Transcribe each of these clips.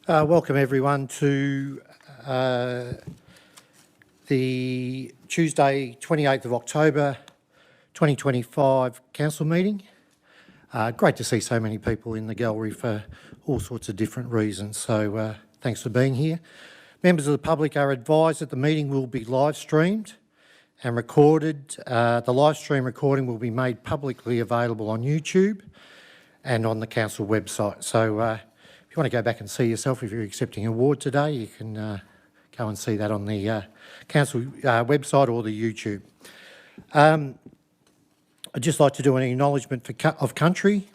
Welcome everyone to the Tuesday 28th of October 2025 Council meeting. Great to see so many people in the gallery for all sorts of different reasons, so thanks for being here. Members of the public are advised that the meeting will be live streamed and recorded. The live stream recording will be made publicly available on YouTube and on the council website. So if you want to go back and see yourself, if you're accepting an award today, you can go and see that on the council website or the YouTube. I'd just like to do an acknowledgement of country.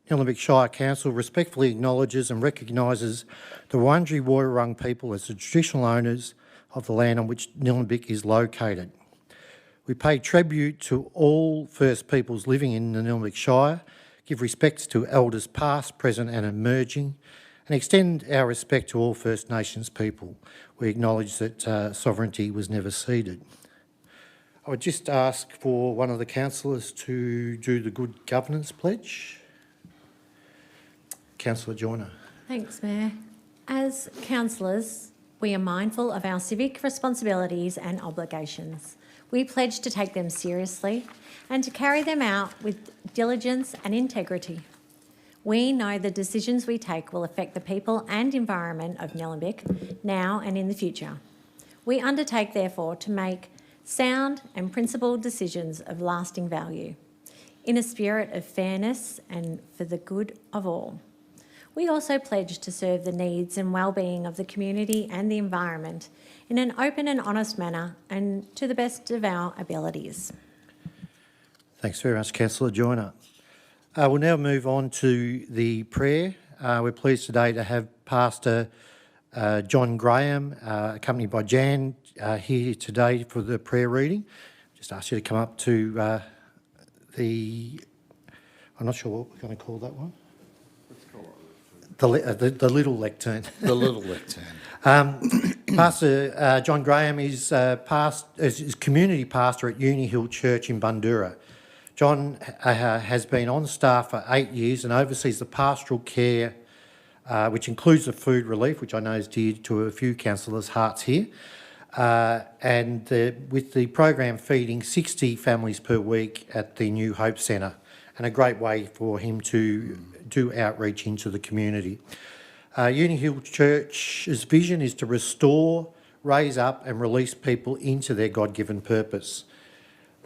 Nillumbik Shire Council respectfully acknowledges and recognises the Wurundjeri Woi-wurrung people as the traditional owners of the land on which Nillumbik is located. We pay tribute to all First Peoples living in the Nillumbik Shire, give respects to elders past, present and emerging, and extend our respect to all First Nations people. We acknowledge that sovereignty was never ceded. I would just ask for one of the councillors to do the Good Governance Pledge. Councillor Joyner. Thanks, Mayor. As councillors, we are mindful of our civic responsibilities and obligations. We pledge to take them seriously and to carry them out with diligence and integrity. We know the decisions we take will affect the people and environment of Nillumbik now and in the future. We undertake, therefore, to make sound and principled decisions of lasting value in a spirit of fairness and for the good of all. We also pledge to serve the needs and well-being of the community and the environment in an open and honest manner and to the best of our abilities. Thanks very much, Councillor Joyner. We'll now move on to the prayer. We're pleased today to have Pastor John Graham, accompanied by Jan, here today for the prayer reading. Just ask you to come up to I'm not sure what we're going to call that one. The little lectern. The little lectern. Pastor John Graham is community pastor at Uni Hill Church in Bundoora. John has been on staff for 8 years and oversees the pastoral care, which includes the food relief, which I know is dear to a few councillors' hearts here, with the program feeding 60 families per week at the New Hope Centre, and a great way for him to do outreach into the community. Uni Hill Church's vision is to restore, raise up and release people into their God-given purpose.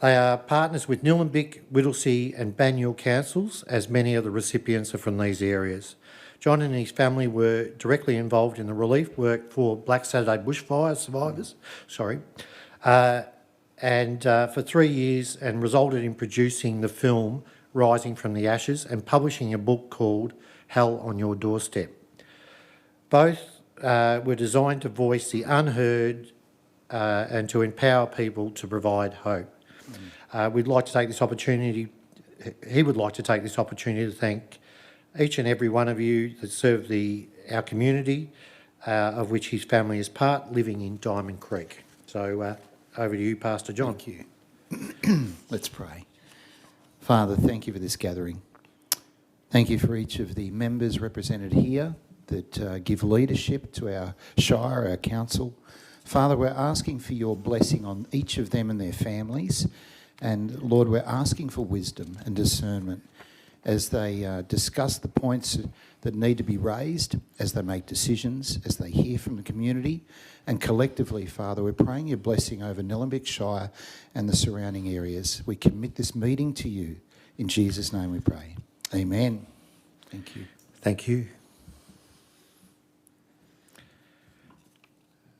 They are partners with Nillumbik, Whittlesea and Banyule councils, as many of the recipients are from these areas. John and his family were directly involved in the relief work for Black Saturday bushfire survivors, for 3 years, and resulted in producing the film Rising from the Ashes and publishing a book called Hell on Your Doorstep. Both were designed to voice the unheard and to empower people to provide hope. We'd like to take this opportunity, he would like to take this opportunity to thank each and every one of you that serve our community, of which his family is part, living in Diamond Creek. So over to you, Pastor John. Thank you. Let's pray. Father, thank you for this gathering. Thank you for each of the members represented here that give leadership to our shire, our council. Father, we're asking for your blessing on each of them and their families. And Lord, we're asking for wisdom and discernment as they discuss the points that need to be raised, as they make decisions, as they hear from the community. And collectively, Father, we're praying your blessing over Nillumbik Shire and the surrounding areas. We commit this meeting to you. In Jesus' name we pray. Amen. Thank you. Thank you.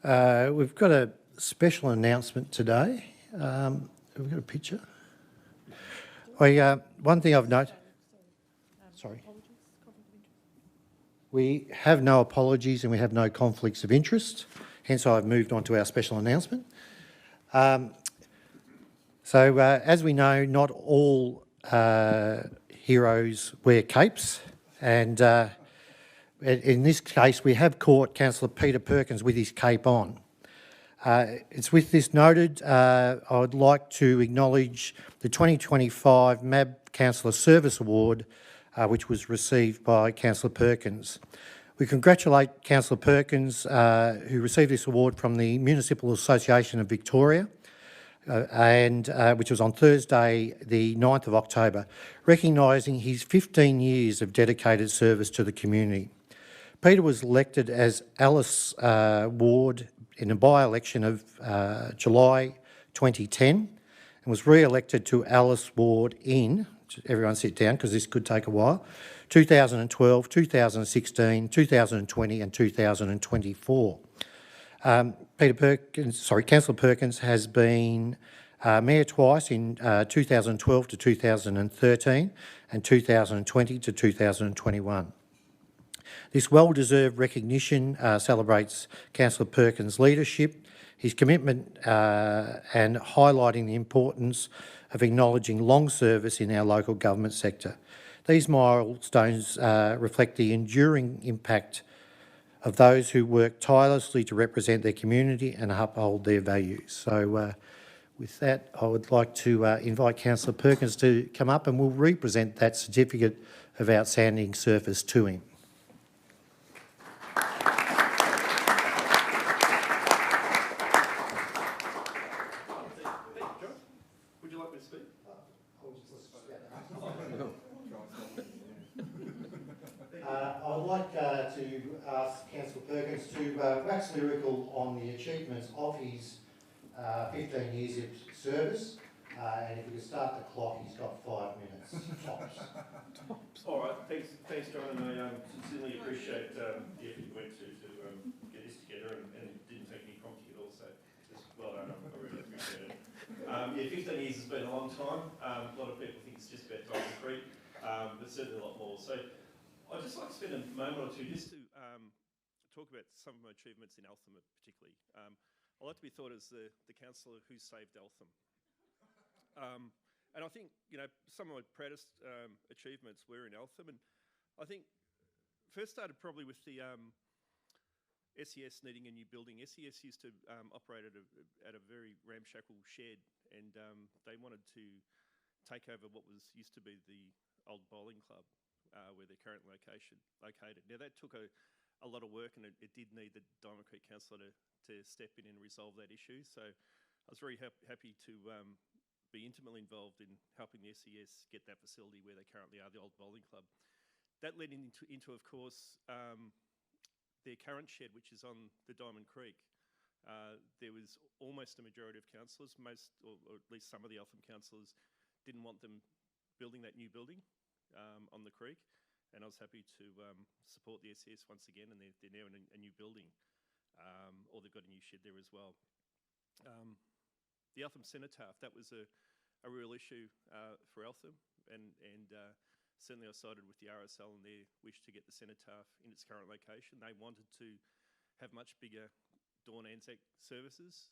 We've got a special announcement today. Have we got a picture? One thing I've noted... Sorry. We have no apologies and we have no conflicts of interest. Hence, I've moved on to our special announcement. As we know, not all heroes wear capes, and in this case, we have caught Councillor Peter Perkins with his cape on. It's with this noted, I would like to acknowledge the 2025 MAB Councillor Service Award, which was received by Councillor Perkins. We congratulate Councillor Perkins, who received this award from the Municipal Association of Victoria, which was on Thursday, the 9th of October, recognising his 15 years of dedicated service to the community. Peter was elected as Alice Ward in a by-election of July 2010 and was re-elected to Alice Ward in, everyone sit down because this could take a while, 2012, 2016, 2020 and 2024. Councillor Perkins has been Mayor twice in 2012 to 2013 and 2020 to 2021. This well-deserved recognition celebrates Councillor Perkins' leadership, his commitment and highlighting the importance of acknowledging long service in our local government sector. These milestones reflect the enduring impact of those who work tirelessly to represent their community and uphold their values. So with that, I would like to invite Councillor Perkins to come up and we'll represent that certificate of outstanding service to him. Would you like me to speak? I'd like to ask Councillor Perkins to wax lyrical on the achievements of his 15 years of service, and if we could start the clock, he's got 5 minutes, tops. All right, thanks, John, and I sincerely appreciate the effort you went to get this together, and it didn't take any prompting at all, so just well done, I really appreciate it. Yeah, 15 years has been a long time. A lot of people think it's just about Diamond Creek, but certainly a lot more. So I'd just like to spend a moment or two just to talk about some of my achievements in Eltham particularly. I like to be thought as the councillor who saved Eltham. And I think, you know, some of my proudest achievements were in Eltham, and I think first started probably with the SES needing a new building. SES used to operate at a very ramshackle shed, and they wanted to take over what used to be the old bowling club, where their current located. Now that took a lot of work, and it did need the Diamond Creek Council to step in and resolve that issue. So I was very happy to be intimately involved in helping the SES get that facility where they currently are, the old bowling club. That led into of course, their current shed, which is on the Diamond Creek. There was almost a majority of councillors, or at least some of the Eltham councillors, didn't want them building that new building on the creek, and I was happy to support the SES once again, and they're now in a new building, or they've got a new shed there as well. The Eltham Cenotaph, that was a real issue for Eltham, and certainly I sided with the RSL and their wish to get the Cenotaph in its current location. They wanted to have much bigger Dawn Anzac services.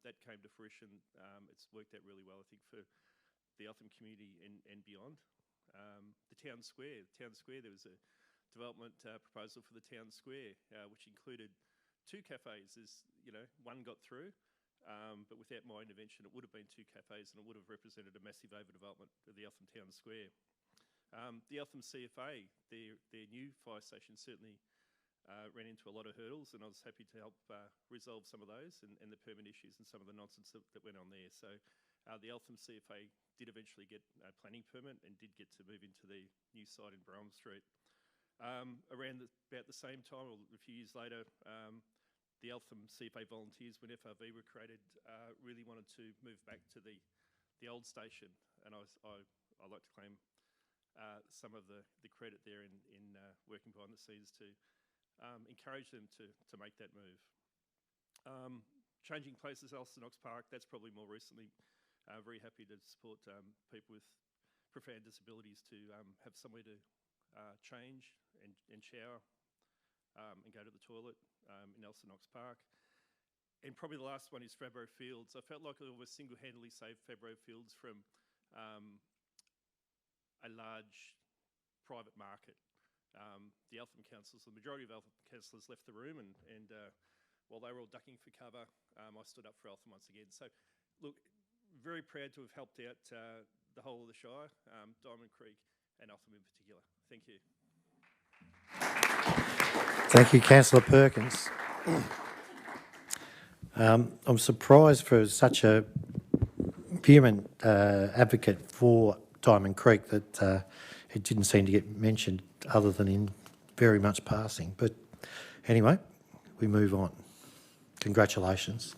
That came to fruition. It's worked out really well, I think, for the Eltham community and beyond. The Town Square, there was a development proposal for the Town Square, which included 2 cafes. You know, one got through, but without my intervention, it would have been 2 cafes, and it would have represented a massive overdevelopment of the Eltham Town Square. The Eltham CFA, their new fire station certainly ran into a lot of hurdles, and I was happy to help resolve some of those and the permit issues and some of the nonsense that went on there. So the Eltham CFA did eventually get a planning permit and did get to move into the new site in Brougham Street. About the same time, or a few years later, the Eltham CFA volunteers, when FRV were created, really wanted to move back to the old station, and I like to claim some of the credit there in working behind the scenes to encourage them to make that move. Changing places, Alston Ox Park, that's probably more recently. Very happy to support people with profound disabilities to have somewhere to change and shower and go to the toilet in Alston Ox Park. And probably the last one is Fabro Fields. I felt like I almost single-handedly saved Fabro Fields from a large private market. The Eltham councillors, the majority of Eltham councillors left the room, and while they were all ducking for cover, I stood up for Eltham once again. So, look, very proud to have helped out the whole of the Shire, Diamond Creek and Eltham in particular. Thank you. Thank you, Councillor Perkins. I'm surprised for such a vehement advocate for Diamond Creek that it didn't seem to get mentioned other than in very much passing. But anyway, we move on. Congratulations.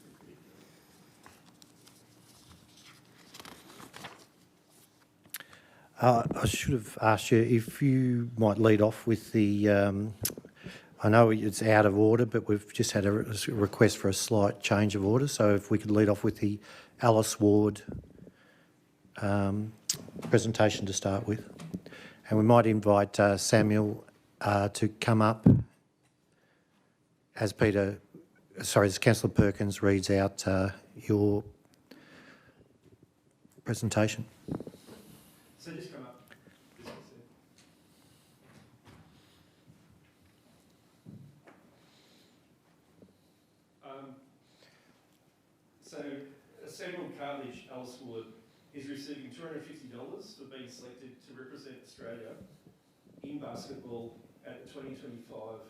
I should have asked you if you might lead off with the, I know it's out of order, but we've just had a request for a slight change of order. So if we could lead off with the Alice Ward presentation to start with. And we might invite Samuel to come up as as Councillor Perkins reads out your presentation. So just come up. So Samuel Cartledge, Alice Ward, is receiving $250 for being selected to represent Australia in basketball at the 2025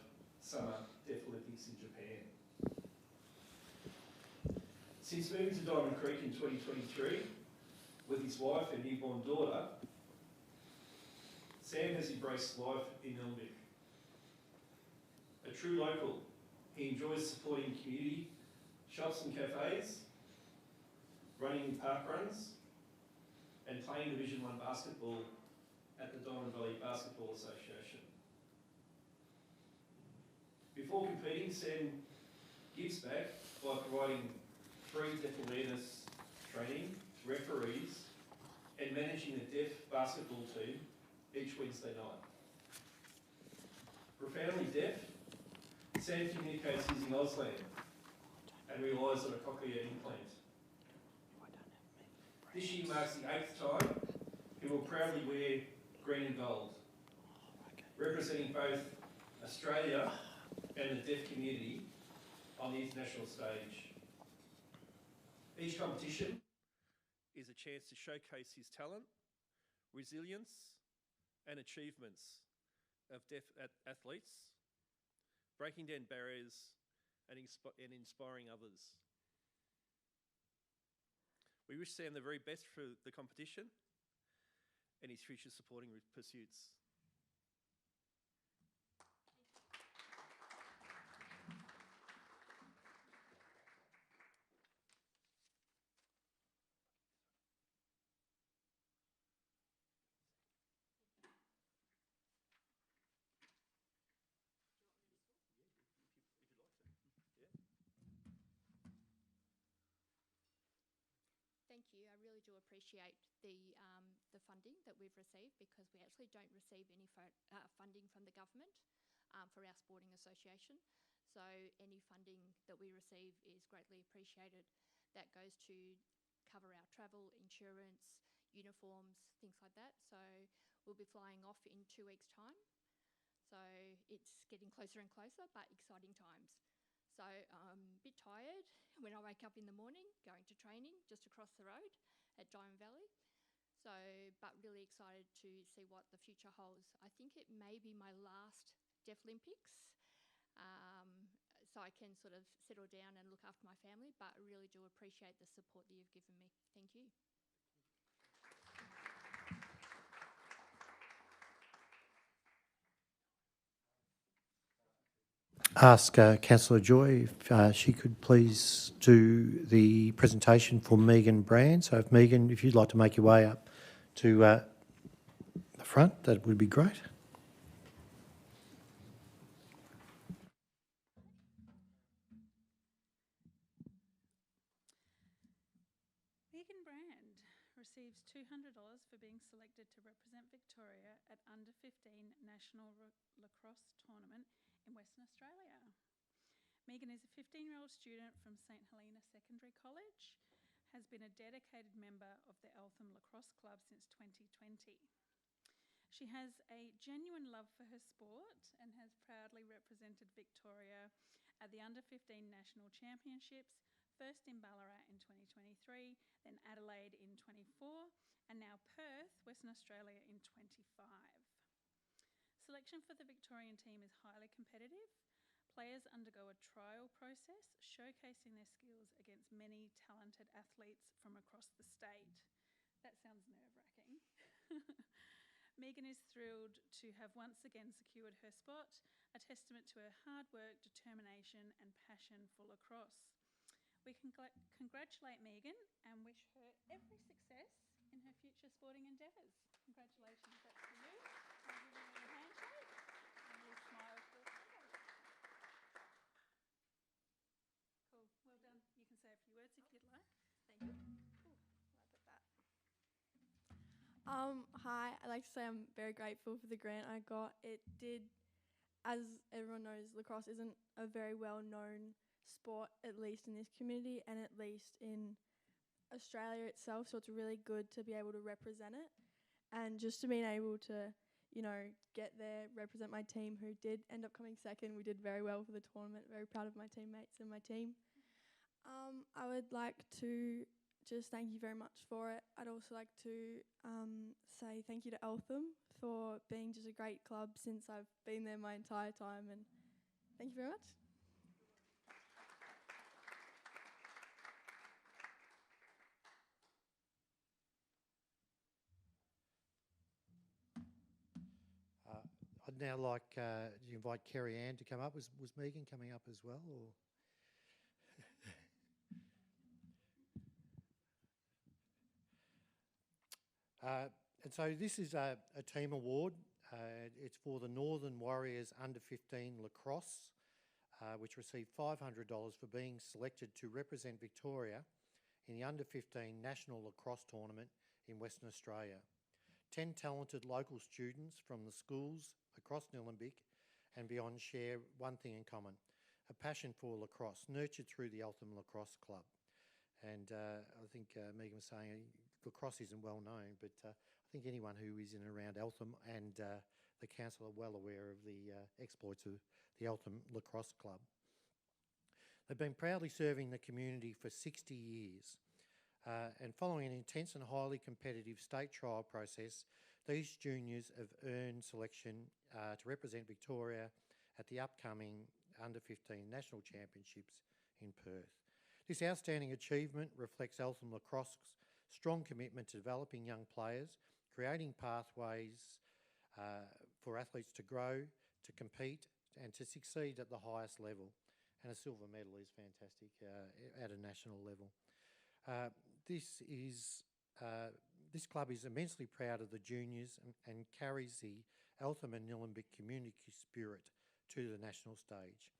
Summer Deaf Olympics in Japan. Since moving to Diamond Creek in 2023, with his wife and newborn daughter, Sam has embraced life in Elmwick. A true local, he enjoys supporting community shops and cafes, running park runs, and playing Division 1 basketball at the Diamond Valley Basketball Association. Before competing, Sam gives back by providing free deaf awareness training to referees and managing the deaf basketball team each Wednesday night. Profoundly deaf, Sam communicates using Auslan and relies on a cochlear implant. This year marks the 8th time he will proudly wear green and gold, representing both Australia and the deaf community on the international stage. Each competition is a chance to showcase his talent, resilience and achievements of deaf athletes, breaking down barriers and inspiring others. We wish Sam the very best for the competition and his future sporting pursuits. Thank you. I really do appreciate the funding that we've received, because we actually don't receive any funding from the government for our sporting association. So any funding that we receive is greatly appreciated. That goes to cover our travel, insurance, uniforms, things like that. So we'll be flying off in 2 weeks' time. So it's getting closer and closer, but exciting times. So I'm a bit tired when I wake up in the morning going to training just across the road at Diamond Valley. So, but really excited to see what the future holds. I think it may be my last Deaf Olympics, so I can sort of settle down and look after my family, but I really do appreciate the support that you've given me. Thank you. Ask Councillor Joy if she could please do the presentation for Megan Brand. So if Megan, if you'd like to make your way up to the front, that would be great. Megan Brand receives $200 for being selected to represent Victoria at Under-15 National Lacrosse Tournament in Western Australia. Megan is a 15-year-old student from St Helena Secondary College, has been a dedicated member of the Eltham Lacrosse Club since 2020. She has a genuine love for her sport and has proudly represented Victoria at the Under-15 National Championships, first in Ballarat in 2023, then Adelaide in 24, and now Perth, Western Australia in 25. Selection for the Victorian team is highly competitive. Players undergo a trial process showcasing their skills against many talented athletes from across the state. That sounds nerve-wracking. Megan is thrilled to have once again secured her spot, a testament to her hard work, determination and passion for lacrosse. We congratulate Megan and wish her every success in her future sporting endeavours. Congratulations, that's for you. I'll give you a handshake and we'll smile for a photo. Cool, well done. You can say a few words if you'd like. Thank you. Ooh, I put that. Hi, I'd like to say I'm very grateful for the grant I got. It did, as everyone knows, lacrosse isn't a very well-known sport, at least in this community and at least in Australia itself, so it's really good to be able to represent it. And just to being able to, you know, get there, represent my team who did end up coming second. We did very well for the tournament, very proud of my teammates and my team. I would like to just thank you very much for it. I'd also like to say thank you to Eltham for being just a great club since I've been there my entire time, and thank you very much. I'd now like to invite Kerry Ann to come up. Was Megan coming up as well, or? And so this is a team award. It's for the Northern Warriors Under-15 Lacrosse, which received $500 for being selected to represent Victoria in the Under-15 National Lacrosse Tournament in Western Australia. 10 talented local students from the schools across Nillumbik and beyond share one thing in common, a passion for lacrosse, nurtured through the Eltham Lacrosse Club. And I think Megan was saying lacrosse isn't well known, but I think anyone who is in and around Eltham and the council are well aware of the exploits of the Eltham Lacrosse Club. They've been proudly serving the community for 60 years. And following an intense and highly competitive state trial process, these juniors have earned selection to represent Victoria at the upcoming Under-15 National Championships in Perth. This outstanding achievement reflects Eltham Lacrosse's strong commitment to developing young players, creating pathways for athletes to grow, to compete and to succeed at the highest level. And a silver medal is fantastic at a national level. This club is immensely proud of the juniors and carries the Eltham and Nillumbik community spirit to the national stage.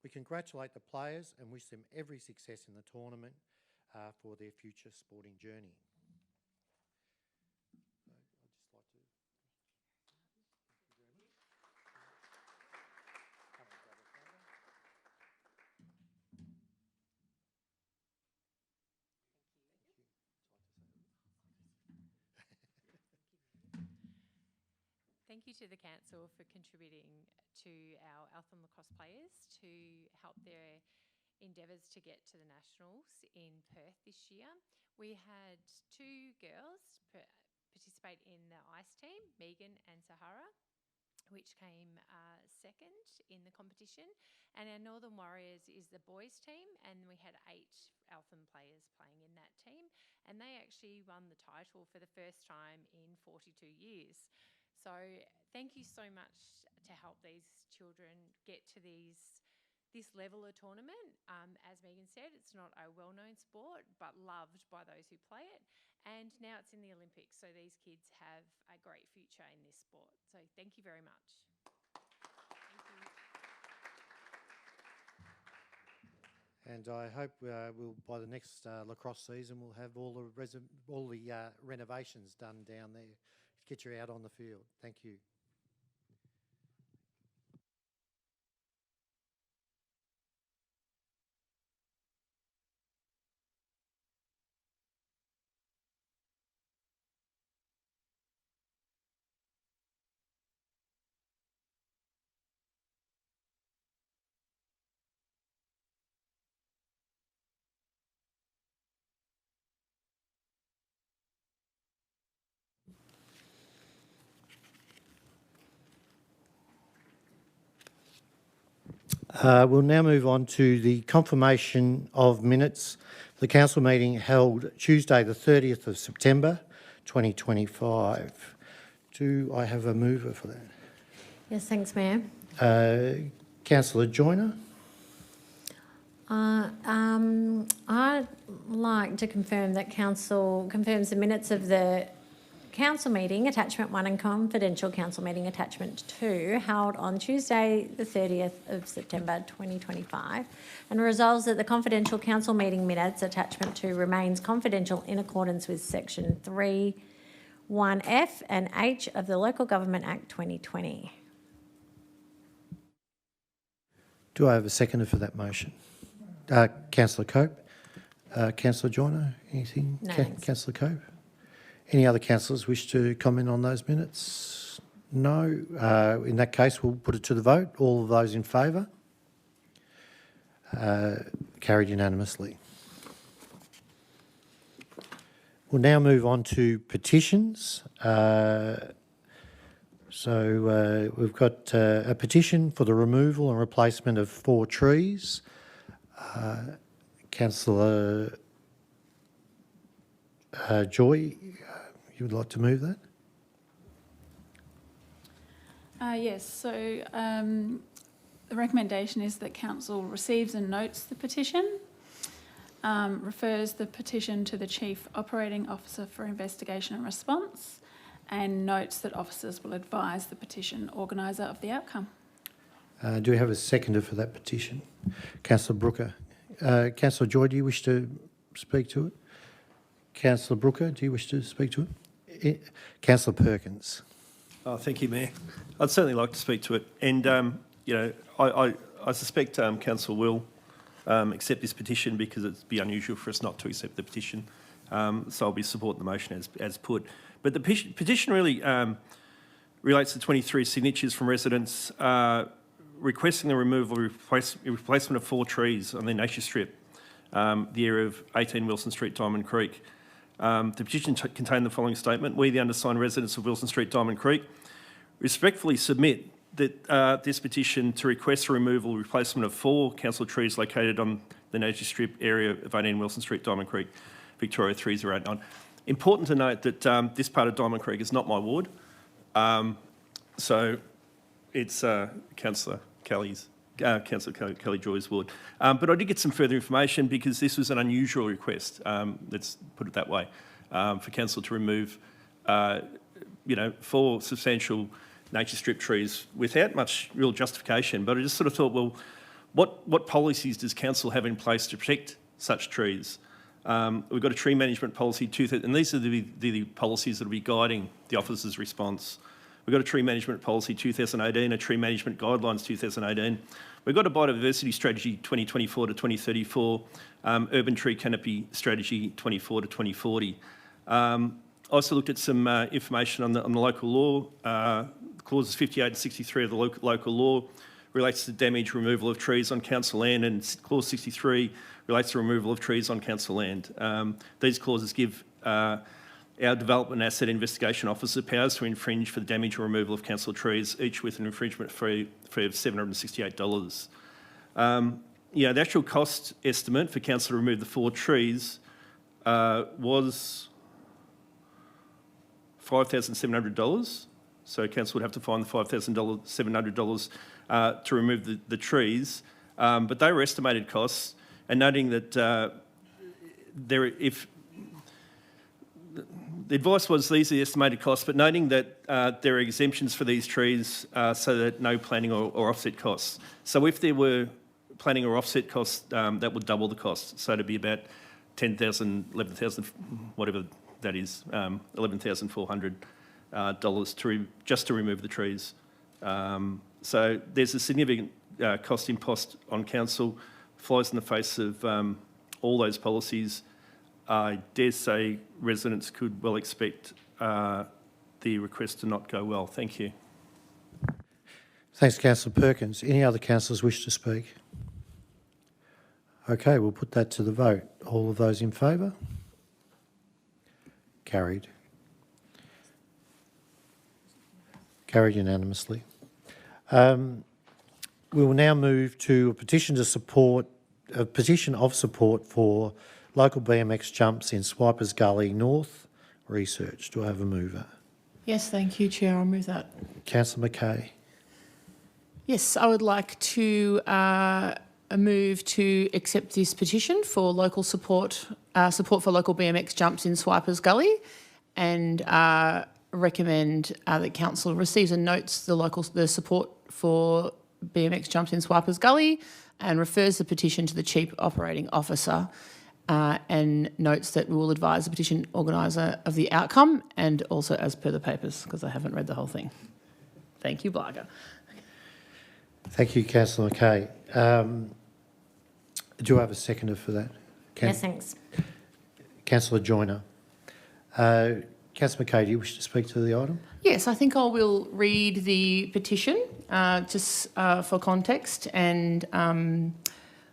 We congratulate the players and wish them every success in the tournament for their future sporting journey. So I'd just like to... Thank you very much. Come and grab a photo. Thank you. Thank you to the council for contributing to our Eltham Lacrosse players to help their endeavours to get to the Nationals in Perth this year. We had two girls participate in the ice team, Megan and Sahara, which came second in the competition. And our Northern Warriors is the boys team, and we had 8 Eltham players playing in that team. And they actually won the title for the first time in 42 years. So thank you so much to help these children get to this level of tournament. As Megan said, it's not a well-known sport, but loved by those who play it. And now it's in the Olympics, so these kids have a great future in this sport. So thank you very much. Thank you. And I hope we'll, by the next lacrosse season, we'll have all the renovations done down there to get you out on the field. Thank you. We'll now move on to the confirmation of minutes for the council meeting held Tuesday the 30th of September 2025. Do I have a mover for that? Yes, thanks, Mayor. Councillor Joyner? I'd like to confirm that council confirms the minutes of the council meeting, attachment 1, and confidential council meeting, attachment 2, held on Tuesday the 30th of September 2025, and resolves that the confidential council meeting minutes, attachment 2, remains confidential in accordance with section 3(1)(f) and (h) of the Local Government Act 2020. Do I have a seconder for that motion? Councillor Cope? Councillor Joyner, anything? No, thanks. Councillor Cope? Any other councillors wish to comment on those minutes? No. In that case, we'll put it to the vote. All of those in favour? Carried unanimously. We'll now move on to petitions. We've got a petition for the removal and replacement of 4 trees. Councillor Joy, you would like to move that? Yes, so the recommendation is that council receives and notes the petition, refers the petition to the Chief Operating Officer for investigation and response, and notes that officers will advise the petition organiser of the outcome. Do we have a seconder for that petition? Councillor Brooker. Councillor Joy, do you wish to speak to it? Councillor Brooker, do you wish to speak to it? Councillor Perkins. Oh, thank you, Mayor. I'd certainly like to speak to it. And, I suspect council will accept this petition because it'd be unusual for us not to accept the petition. So I'll be supporting the motion as put. But the petition really relates to 23 signatures from residents requesting the removal or replacement of 4 trees on their nature strip, the area of 18 Wilson Street, Diamond Creek. The petition contained the following statement: we, the undersigned residents of Wilson Street, Diamond Creek, respectfully submit that this petition to request the removal or replacement of 4 council trees located on the nature strip area of 18 Wilson Street, Diamond Creek, Victoria 3089. Important to note that this part of Diamond Creek is not my ward, so it's Councillor Kelly Joy's ward. But I did get some further information because this was an unusual request, let's put it that way, for council to remove 4 substantial nature strip trees without much real justification. But I just sort of thought, well, what policies does council have in place to protect such trees? We've got a tree management policy, and these are the policies that will be guiding the officer's response. We've got a tree management policy 2018, a tree management guidelines 2018. We've got a biodiversity strategy 2024 to 2034, urban tree canopy strategy 24 to 2040. I also looked at some information on the local law. Clauses 58 and 63 of the local law relates to damage removal of trees on council land, and clause 63 relates to removal of trees on council land. These clauses give our Development Asset Investigation Officer powers to infringe for the damage or removal of council trees, each with an infringement fee of $768. The actual cost estimate for council to remove the 4 trees was $5,700. So council would have to find the $5,700 to remove the trees. But they were estimated costs, and noting that the advice was these are the estimated costs, but noting that there are exemptions for these trees so that no planning or offset costs. So if there were planning or offset costs, that would double the cost. So it'd be about $10,000, $11,000, whatever that is, $11,400 just to remove the trees. So there's a significant cost impost on council, flies in the face of all those policies. I dare say residents could well expect the request to not go well. Thank you. Thanks, Councillor Perkins. Any other councillors wish to speak? Okay, we'll put that to the vote. All of those in favour? Carried. Carried unanimously. We will now move to a petition of support for local BMX jumps in Swipers Gully North research. Do I have a mover? Yes, thank you, Chair. I'll move that. Councillor Mackay. Yes, I would like to move to accept this petition for local support for local BMX jumps in Swipers Gully, and recommend that council receives and notes the support for BMX jumps in Swipers Gully, and refers the petition to the Chief Operating Officer, and notes that we will advise the petition organiser of the outcome, and also as per the papers, because I haven't read the whole thing. Thank you, Blaga. Thank you, Councillor Mackay. Do I have a seconder for that? Yes, thanks. Councillor Joyner. Councillor Mackay, do you wish to speak to the item? Yes, I think I will read the petition just for context and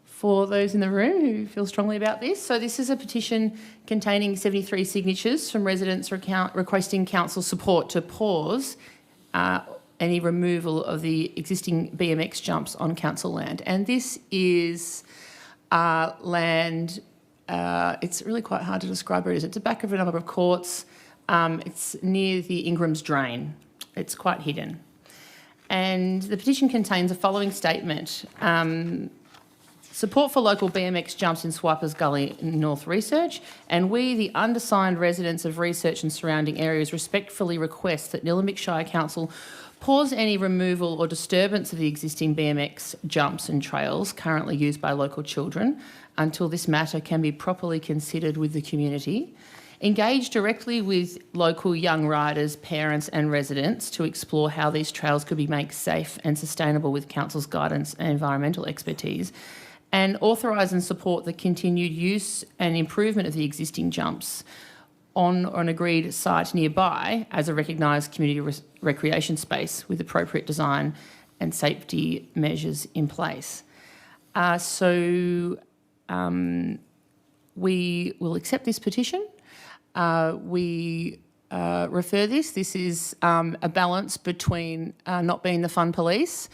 for those in the room who feel strongly about this. So this is a petition containing 73 signatures from residents requesting council support to pause any removal of the existing BMX jumps on council land. And this is land, it's really quite hard to describe where it is. It's the back of a number of courts. It's near the Ingram's Drain. It's quite hidden. And the petition contains the following statement. Support for local BMX jumps in Swipers Gully North Research, and we, the undersigned residents of Research and surrounding areas, respectfully request that Nillumbik Shire Council pause any removal or disturbance of the existing BMX jumps and trails currently used by local children until this matter can be properly considered with the community. Engage directly with local young riders, parents and residents to explore how these trails could be made safe and sustainable with council's guidance and environmental expertise, and authorise and support the continued use and improvement of the existing jumps on an agreed site nearby as a recognised community recreation space with appropriate design and safety measures in place. We will accept this petition. We refer this. This is a balance between not being the fun police,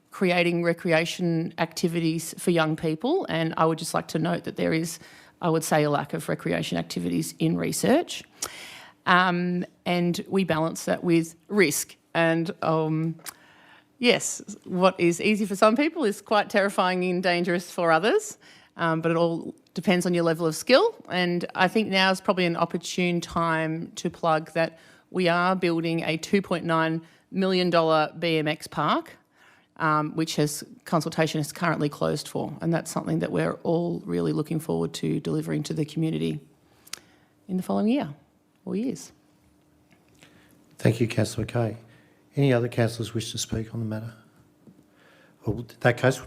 creating recreation activities for young people, and I would just like to note that there is, I would say, a lack of recreation activities in Research. And we balance that with risk. And yes, what is easy for some people is quite terrifying and dangerous for others, but it all depends on your level of skill. And I think now is probably an opportune time to plug that we are building a $2.9 million BMX park, which consultation is currently closed for. And that's something that we're all really looking forward to delivering to the community in the following year or years. Thank you, Councillor Mackay. Any other councillors wish to speak on the matter? Well, in that case,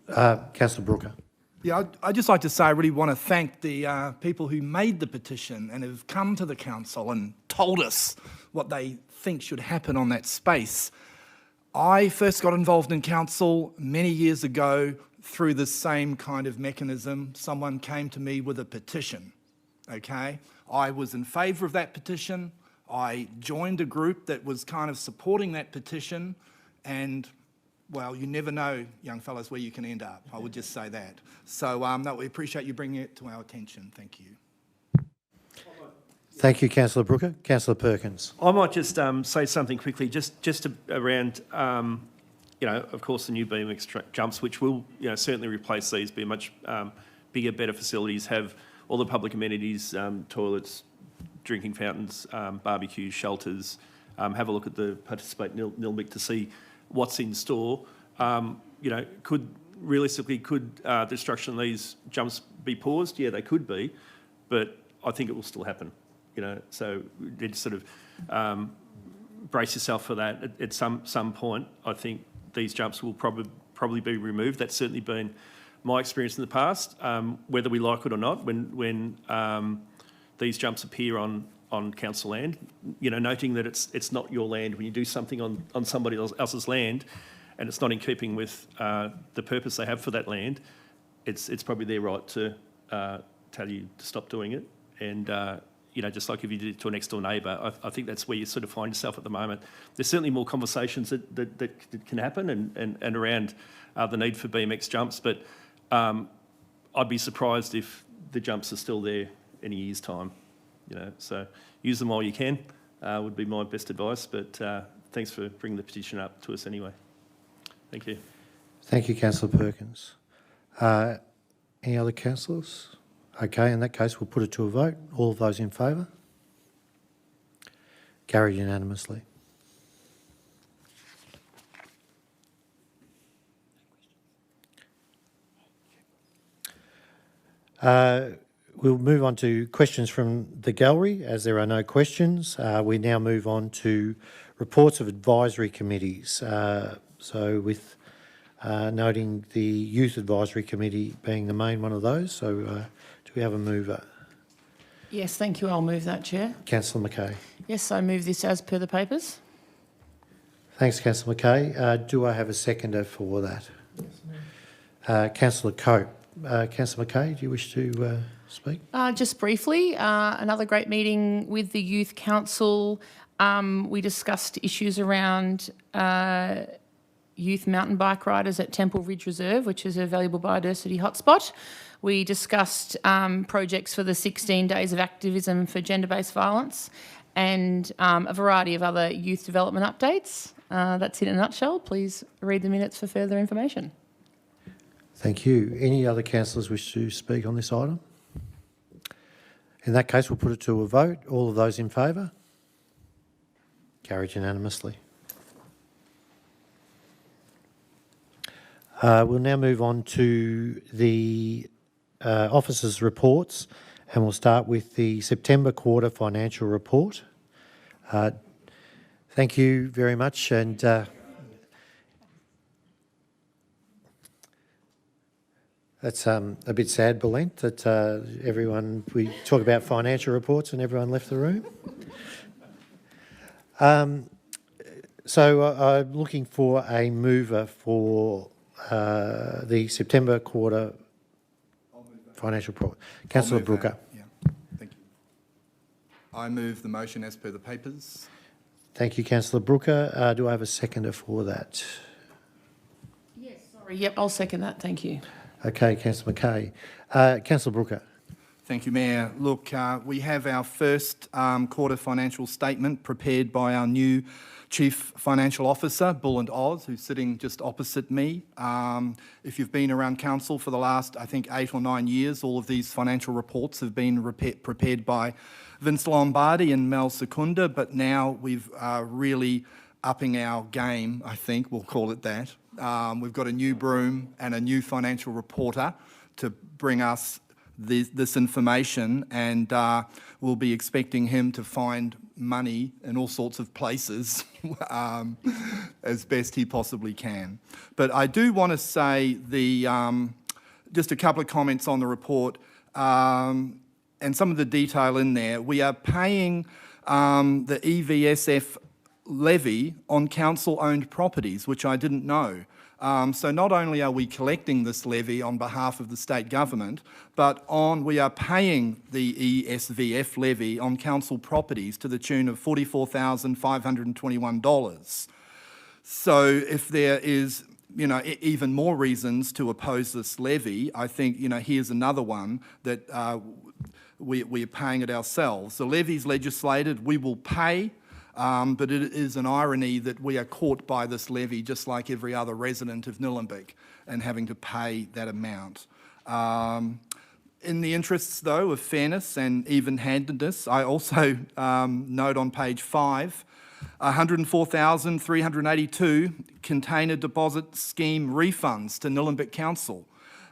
Councillor Brooker. Yeah, I'd just like to say I really want to thank the people who made the petition and have come to the council and told us what they think should happen on that space. I first got involved in council many years ago through the same kind of mechanism. Someone came to me with a petition, okay? I was in favour of that petition. I joined a group that was kind of supporting that petition, and well, you never know, young fellas, where you can end up. I would just say that. So no, we appreciate you bringing it to our attention. Thank you. Thank you, Councillor Brooker. Councillor Perkins. I might just say something quickly, around, of course, the new BMX jumps, which will, certainly replace these, be a much bigger, better facilities, have all the public amenities, toilets, drinking fountains, barbecues, shelters. Have a look at the Participate Nillumbik to see what's in store. Could the destruction of these jumps be paused? Yeah, they could be, but I think it will still happen. So you need to sort of brace yourself for that. At some point, I think these jumps will probably be removed. That's certainly been my experience in the past. Whether we like it or not, when these jumps appear on council land, noting that it's not your land. When you do something on somebody else's land, and it's not in keeping with the purpose they have for that land, it's probably their right to tell you to stop doing it. And you know, just like if you did it to a next door neighbour. I think that's where you sort of find yourself at the moment. There's certainly more conversations that can happen and around the need for BMX jumps, but I'd be surprised if the jumps are still there in a year's time, you know. So use them while you can would be my best advice, but thanks for bringing the petition up to us anyway. Thank you. Thank you, Councillor Perkins. Any other councillors? Okay, in that case, we'll put it to a vote. All of those in favour? Carried unanimously. We'll move on to questions from the gallery. As there are no questions, we now move on to reports of advisory committees. So with noting the Youth Advisory Committee being the main one of those. So do we have a mover? Yes, thank you. I'll move that, Chair. Councillor Mackay. Yes, I move this as per the papers. Thanks, Councillor Mackay. Do I have a seconder for that? Councillor Cope. Councillor Mackay, do you wish to speak? Just briefly, another great meeting with the Youth Council. We discussed issues around youth mountain bike riders at Temple Ridge Reserve, which is a valuable biodiversity hotspot. We discussed projects for the 16 days of activism for gender-based violence and a variety of other youth development updates. That's it in a nutshell. Please read the minutes for further information. Thank you. Any other councillors wish to speak on this item? In that case, we'll put it to a vote. All of those in favour? Carried unanimously. We'll now move on to the officers' reports, and we'll start with the September quarter financial report. Thank you very much, and that's a bit sad, Belent, that we talk about financial reports and everyone left the room. So I'm looking for a mover for the September quarter financial report. Councillor Brooker. Yeah, thank you. I move the motion as per the papers. Thank you, Councillor Brooker. Do I have a seconder for that? Yes, sorry. Yep, I'll second that. Thank you. Okay, Councillor Mackay. Councillor Brooker. Thank you, Mayor. Look, we have our first quarter financial statement prepared by our new Chief Financial Officer, Bulent Oz, who's sitting just opposite me. If you've been around council for the last, I think, 8 or 9 years, all of these financial reports have been prepared by Vince Lombardi and Mel Secunda, but now we've really upping our game, I think, we'll call it that. We've got a new broom and a new financial reporter to bring us this information, and we'll be expecting him to find money in all sorts of places as best he possibly can. But I do want to say just a couple of comments on the report and some of the detail in there. We are paying the EVSF levy on council-owned properties, which I didn't know. So not only are we collecting this levy on behalf of the state government, but we are paying the ESVF levy on council properties to the tune of $44,521. So if there is, even more reasons to oppose this levy, I think, here's another one that we're paying it ourselves. The levy's legislated, we will pay. But it is an irony that we are caught by this levy just like every other resident of Nillumbik and having to pay that amount. In the interests, though, of fairness and even-handedness, I also note on page 5, 104,382 container deposit scheme refunds to Nillumbik Council.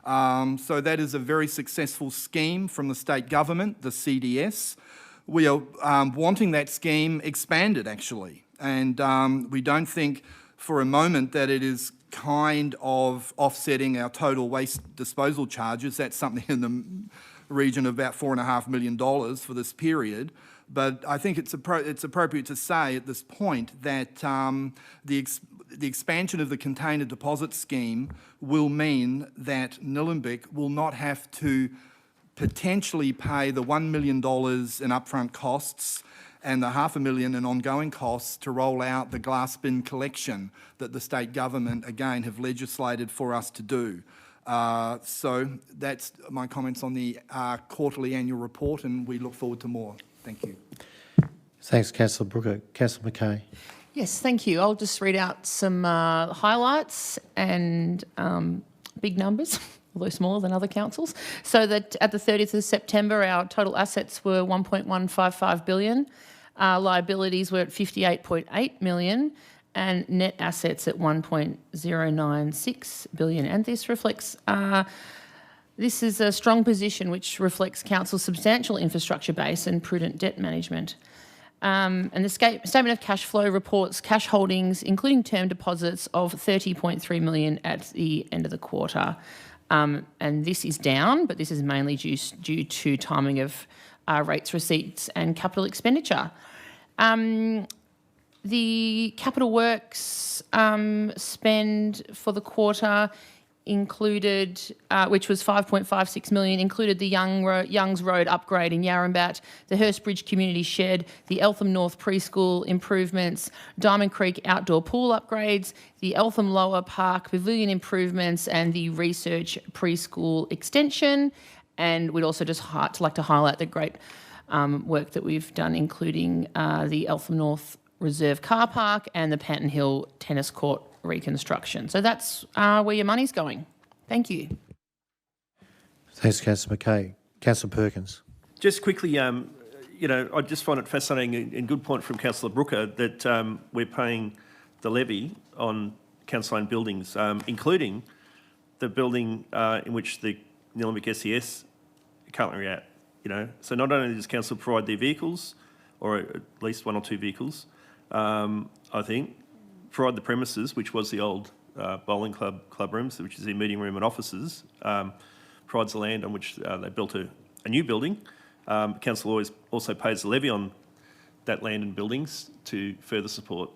So that is a very successful scheme from the state government, the CDS. We are wanting that scheme expanded, actually, and we don't think for a moment that it is kind of offsetting our total waste disposal charges. That's something in the region of about $4.5 million for this period. But I think it's appropriate to say at this point that the expansion of the container deposit scheme will mean that Nillumbik will not have to potentially pay the $1 million in upfront costs and the $500,000 in ongoing costs to roll out the glass bin collection that the state government, again, have legislated for us to do. So that's my comments on the quarterly annual report, and we look forward to more. Thank you. Thanks, Councillor Brooker. Councillor Mackay. Yes, thank you. I'll just read out some highlights and big numbers, although smaller than other councils. So that at the 30th of September, our total assets were $1.155 billion, liabilities were at $58.8 million, and net assets at $1.096 billion. And this reflects, this is a strong position which reflects council's substantial infrastructure base and prudent debt management. And the statement of cash flow reports cash holdings, including term deposits, of $30.3 million at the end of the quarter. And this is down, but this is mainly due to timing of rates receipts and capital expenditure. The capital works spend for the quarter included, which was $5.56 million, included the Youngs Road upgrade in Yarrambat, the Hurstbridge Community Shed, the Eltham North Preschool improvements, Diamond Creek outdoor pool upgrades, the Eltham Lower Park Pavilion improvements, and the Research Preschool extension. And we'd also just like to highlight the great work that we've done, including the Eltham North Reserve Car Park and the Panton Hill Tennis Court reconstruction. So that's where your money's going. Thank you. Thanks, Councillor Mackay. Councillor Perkins. Just quickly, you know, I just find it fascinating and good point from Councillor Brooker that we're paying the levy on council-owned buildings, including the building in which the Nillumbik SES are currently at. You know, so not only does council provide their vehicles, or at least one or two vehicles, I think, provide the premises, which was the old bowling club rooms, which is the meeting room and offices, provides the land on which they built a new building. Council always also pays the levy on that land and buildings to further support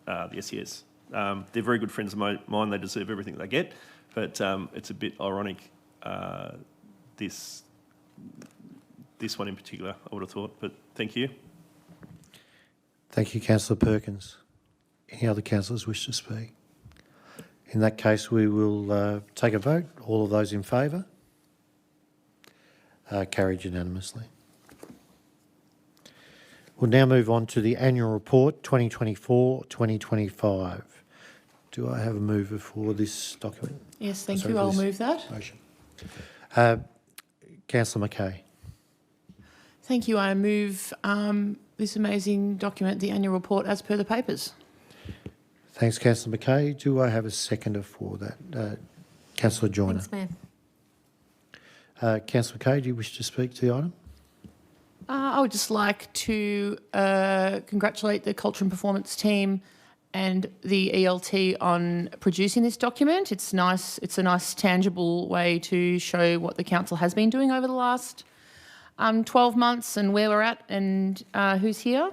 the SES. They're very good friends of mine. They deserve everything they get, but it's a bit ironic, this one in particular, I would have thought, but thank you. Thank you, Councillor Perkins. Any other councillors wish to speak? In that case, we will take a vote. All of those in favour? Carried unanimously. We'll now move on to the annual report 2024-2025. Do I have a mover for this document? Yes, thank you. I'll move that. Motion. Councillor Mackay. Thank you. I move this amazing document, the annual report, as per the papers. Thanks, Councillor Mackay. Do I have a seconder for that? Councillor Joyner. Thanks, Mayor. Councillor Mackay, do you wish to speak to the item? I would just like to congratulate the Culture and Performance team and the ELT on producing this document. It's nice. It's a nice, tangible way to show what the council has been doing over the last 12 months and where we're at and who's here.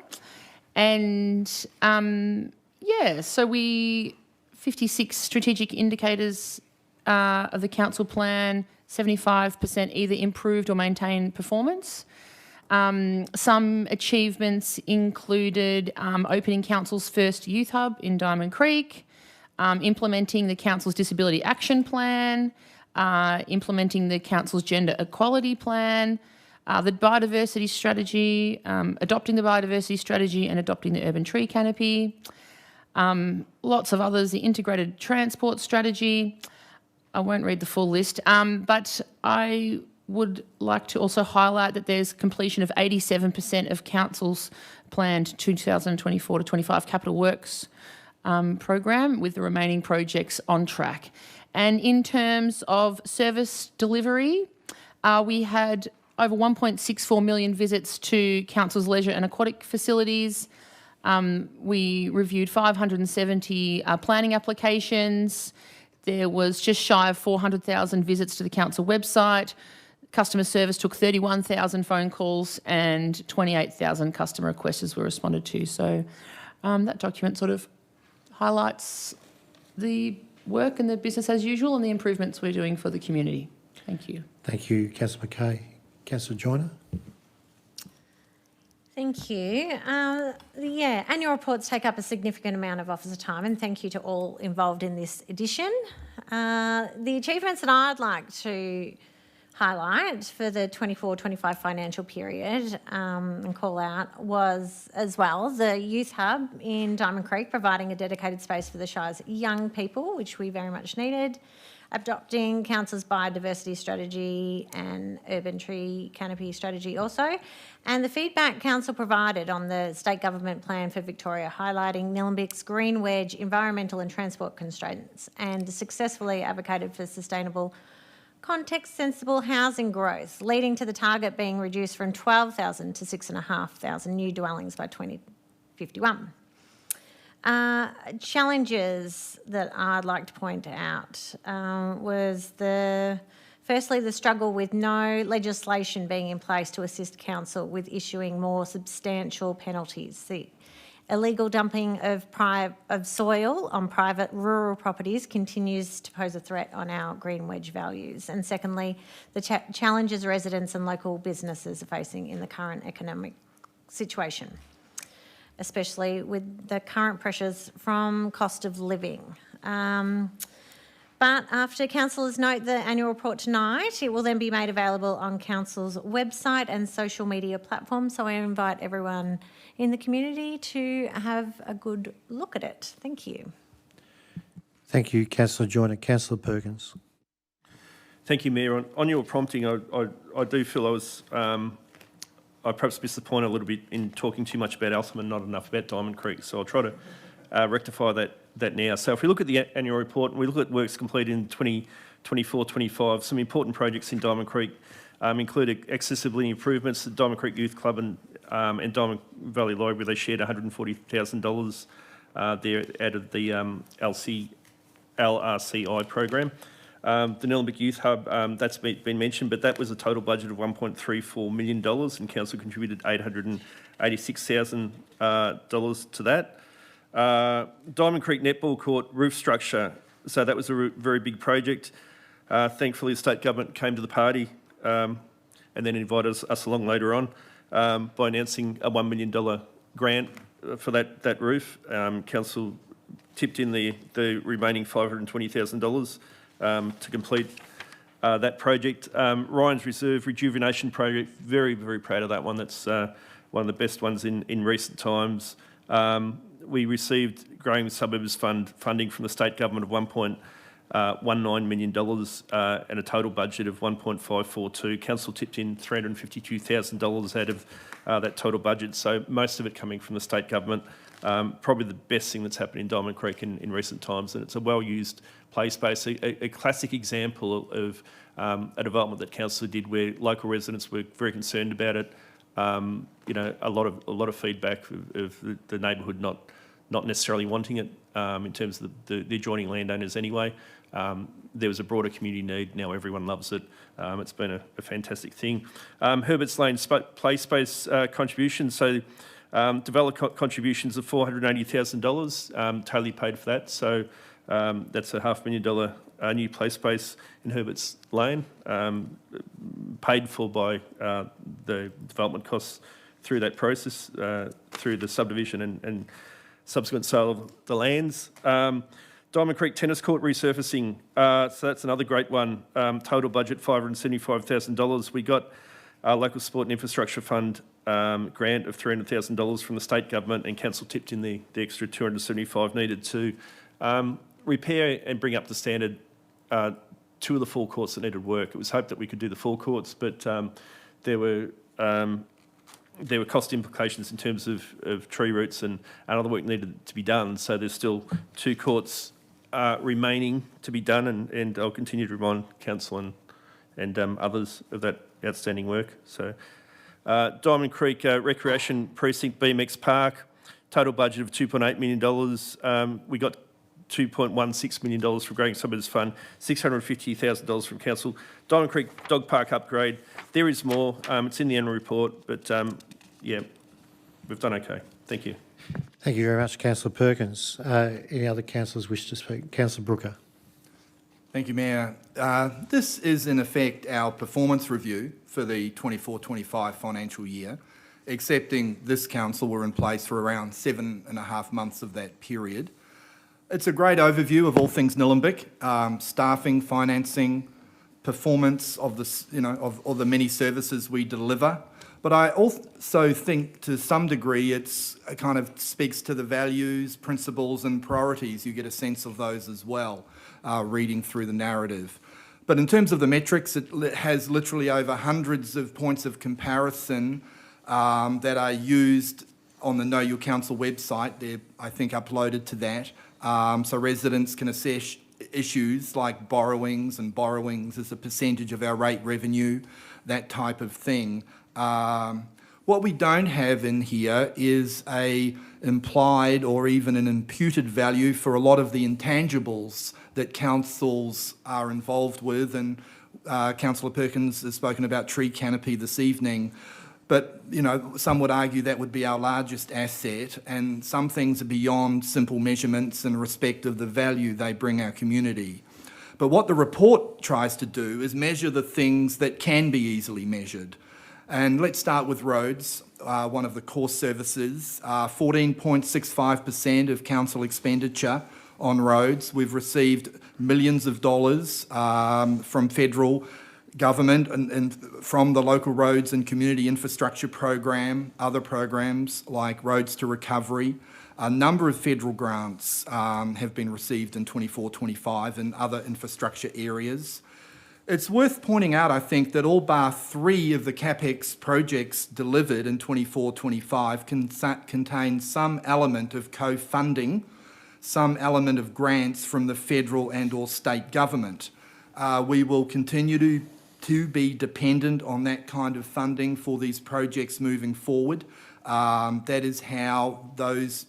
And yeah, so 56 strategic indicators of the council plan, 75% either improved or maintained performance. Some achievements included opening council's first youth hub in Diamond Creek, implementing the council's disability action plan, implementing the council's gender equality plan, the biodiversity strategy, adopting the biodiversity strategy and adopting the urban tree canopy. Lots of others, the integrated transport strategy. I won't read the full list, but I would like to also highlight that there's completion of 87% of council's planned 2024 to 25 capital works program, with the remaining projects on track. And in terms of service delivery, we had over 1.64 million visits to council's leisure and aquatic facilities. We reviewed 570 planning applications. There was just shy of 400,000 visits to the council website. Customer service took 31,000 phone calls and 28,000 customer requests were responded to. So that document sort of highlights the work and the business as usual and the improvements we're doing for the community. Thank you. Thank you, Councillor Mackay. Councillor Joyner? Thank you. Annual reports take up a significant amount of officer time, and thank you to all involved in this edition. The achievements that I'd like to highlight for the 24-25 financial period and call out was as well the Youth Hub in Diamond Creek, providing a dedicated space for the Shire's young people, which we very much needed, adopting Council's biodiversity strategy and urban tree canopy strategy also, and the feedback Council provided on the state government plan for Victoria, highlighting Nillumbik's green wedge, environmental and transport constraints, and successfully advocated for sustainable context-sensible housing growth, leading to the target being reduced from 12,000 to 6,500 new dwellings by 2051. Challenges that I'd like to point out was firstly the struggle with no legislation being in place to assist council with issuing more substantial penalties. The illegal dumping of soil on private rural properties continues to pose a threat on our green wedge values. And secondly, the challenges residents and local businesses are facing in the current economic situation, especially with the current pressures from cost of living. But after councillors note the annual report tonight, it will then be made available on council's website and social media platforms. So I invite everyone in the community to have a good look at it. Thank you. Thank you, Councillor Joyner. Councillor Perkins? Thank you, Mayor. On your prompting, I do feel I perhaps disappointed a little bit in talking too much about Eltham and not enough about Diamond Creek. So I'll try to rectify that now. So if we look at the annual report and we look at works completed in 2024-25, some important projects in Diamond Creek included accessibility improvements. The Diamond Creek Youth Club and Diamond Valley Library, they shared $140,000 there out of the LRCI program. The Nillumbik Youth Hub, that's been mentioned, but that was a total budget of $1.34 million and council contributed $886,000 to that. Diamond Creek Netball Court roof structure, so that was a very big project. Thankfully, the state government came to the party and then invited us along later on by announcing a $1 million grant for that roof. Council tipped in the remaining $520,000 to complete that project. Ryan's Reserve Rejuvenation Project, very, very proud of that one. That's one of the best ones in recent times. We received Growing Suburbs funding from the state government of $1.19 million and a total budget of $1.542. Council tipped in $352,000 out of that total budget, so most of it coming from the state government. Probably the best thing that's happened in Diamond Creek in recent times, and it's a well-used play space, a classic example of a development that council did where local residents were very concerned about it. You know, a lot of feedback of the neighbourhood not necessarily wanting it in terms of the adjoining landowners anyway. There was a broader community need. Now everyone loves it. It's been a fantastic thing. Herbert's Lane play space contribution. So developer contributions of $480,000. Totally paid for that. So that's a $500,000 new play space in Herbert's Lane, paid for by the development costs through that process, through the subdivision and subsequent sale of the lands. Diamond Creek Tennis Court resurfacing, so that's another great one. Total budget $575,000. We got our Local Sport and Infrastructure Fund grant of $300,000 from the state government, and council tipped in the extra $275,000 needed to repair and bring up to standard two of the four courts that needed work. It was hoped that we could do the four courts, but there were cost implications in terms of tree roots and other work needed to be done. So there's still two courts remaining to be done, and I'll continue to remind council and others of that outstanding work. So Diamond Creek Recreation Precinct, BMX Park, total budget of $2.8 million. We got $2.16 million from Growing Suburbs Fund, $650,000 from council. Diamond Creek Dog Park upgrade, there is more. It's in the annual report, but yeah, we've done okay. Thank you. Thank you very much, Councillor Perkins. Any other councillors wish to speak? Councillor Brooker. Thank you, Mayor. This is in effect our performance review for the 24-25 financial year, excepting this council were in place for around 7.5 months of that period. It's a great overview of all things Nillumbik, staffing, financing, performance of of all the many services we deliver. But I also think to some degree it kind of speaks to the values, principles and priorities. You get a sense of those as well, reading through the narrative. But in terms of the metrics, it has literally over hundreds of points of comparison that are used on the Know Your Council website. They're, I think, uploaded to that. So residents can assess issues like borrowings as a percentage of our rate revenue, that type of thing. What we don't have in here is a implied or even an imputed value for a lot of the intangibles that councils are involved with, and Councillor Perkins has spoken about tree canopy this evening. But, some would argue that would be our largest asset, and some things are beyond simple measurements in respect of the value they bring our community. But what the report tries to do is measure the things that can be easily measured. And let's start with roads, one of the core services. 14.65% of council expenditure on roads. We've received millions of dollars from federal government and from the Local Roads and Community Infrastructure Program, other programs like Roads to Recovery. A number of federal grants have been received in 24-25 in other infrastructure areas. It's worth pointing out, I think, that all bar 3 of the CapEx projects delivered in 24-25 contain some element of co-funding, some element of grants from the federal and or state government. We will continue to be dependent on that kind of funding for these projects moving forward. That is how those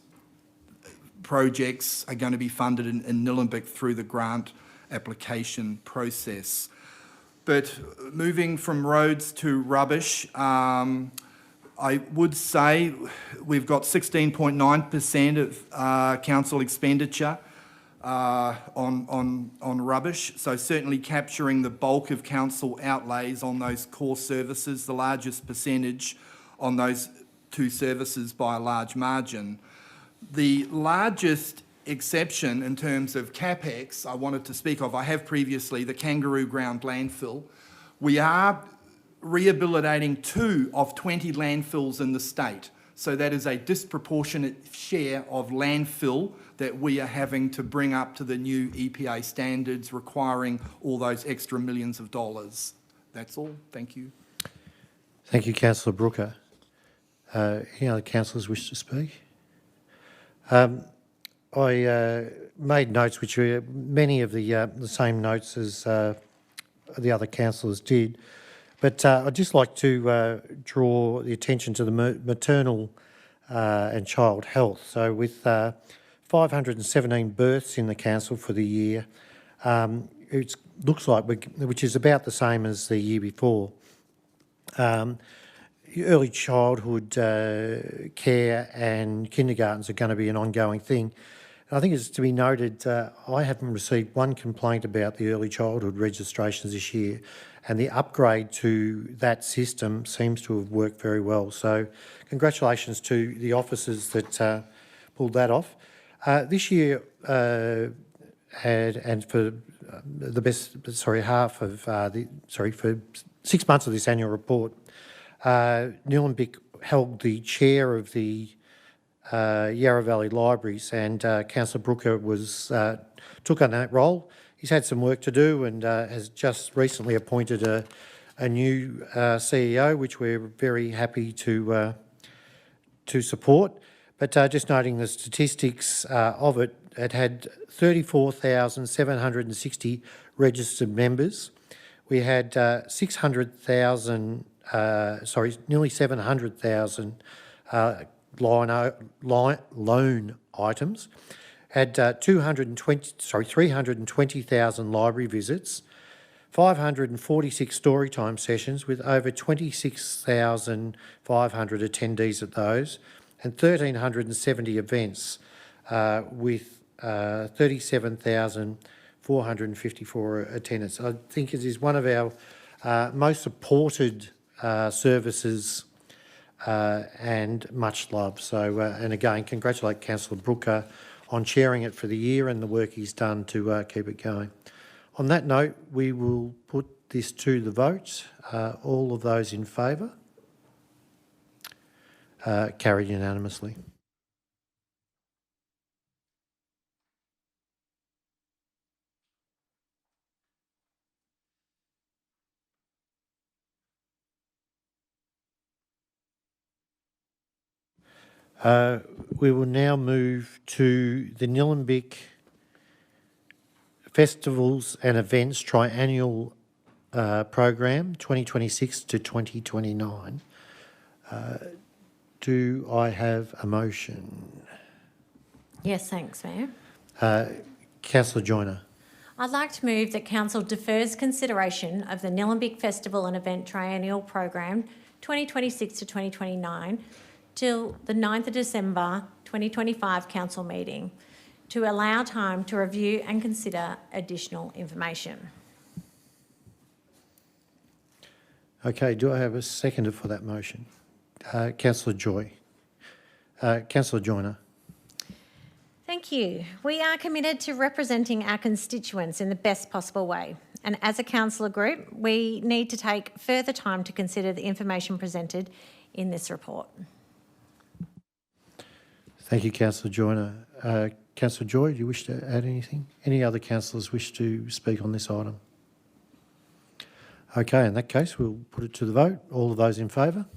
projects are going to be funded in Nillumbik through the grant application process. But moving from roads to rubbish, I would say we've got 16.9% of council expenditure on rubbish, so certainly capturing the bulk of council outlays on those core services, the largest percentage on those 2 services by a large margin. The largest exception in terms of CapEx I wanted to speak of, I have previously, the Kangaroo Ground landfill. We are rehabilitating 2 of 20 landfills in the state. So that is a disproportionate share of landfill that we are having to bring up to the new EPA standards, requiring all those extra millions of dollars. That's all. Thank you. Thank you, Councillor Brooker. Any other councillors wish to speak? I made notes which were many of the same notes as the other councillors did, but I'd just like to draw the attention to the maternal and child health. So with 517 births in the council for the year, it looks like, which is about the same as the year before. Early childhood care and kindergartens are going to be an ongoing thing. I think it's to be noted, I haven't received one complaint about the early childhood registrations this year, and the upgrade to that system seems to have worked very well. So congratulations to the officers that pulled that off. This year had, and for the best, half of for 6 months of this annual report, Nillumbik held the chair of the Yarra Valley Libraries, and Councillor Brooker took on that role. He's had some work to do and has just recently appointed a new CEO, which we're very happy to support. But just noting the statistics of it, it had 34,760 registered members. We had nearly 700,000 loan items, had 320,000 library visits, 546 story time sessions with over 26,500 attendees at those, and 1,370 events with 37,400 454 attendants. I think it is one of our most supported services and much loved. So, and again, congratulate Councillor Brooker on chairing it for the year and the work he's done to keep it going. On that note, we will put this to the vote. All of those in favour? Carried unanimously. We will now move to the Nillumbik Festivals and Events Triennial Program 2026 to 2029. Do I have a motion? Yes, thanks, Mayor. Councillor Joyner. I'd like to move that Council defers consideration of the Nillumbik Festival and Event Triennial Program 2026 to 2029 till the 9th of December 2025 Council meeting to allow time to review and consider additional information. Okay, do I have a seconder for that motion? Councillor Joy. Councillor Joyner. Thank you. We are committed to representing our constituents in the best possible way. And as a councillor group, we need to take further time to consider the information presented in this report. Thank you, Councillor Joyner. Councillor Joy, do you wish to add anything? Any other councillors wish to speak on this item? Okay, in that case, we'll put it to the vote. All of those in favour?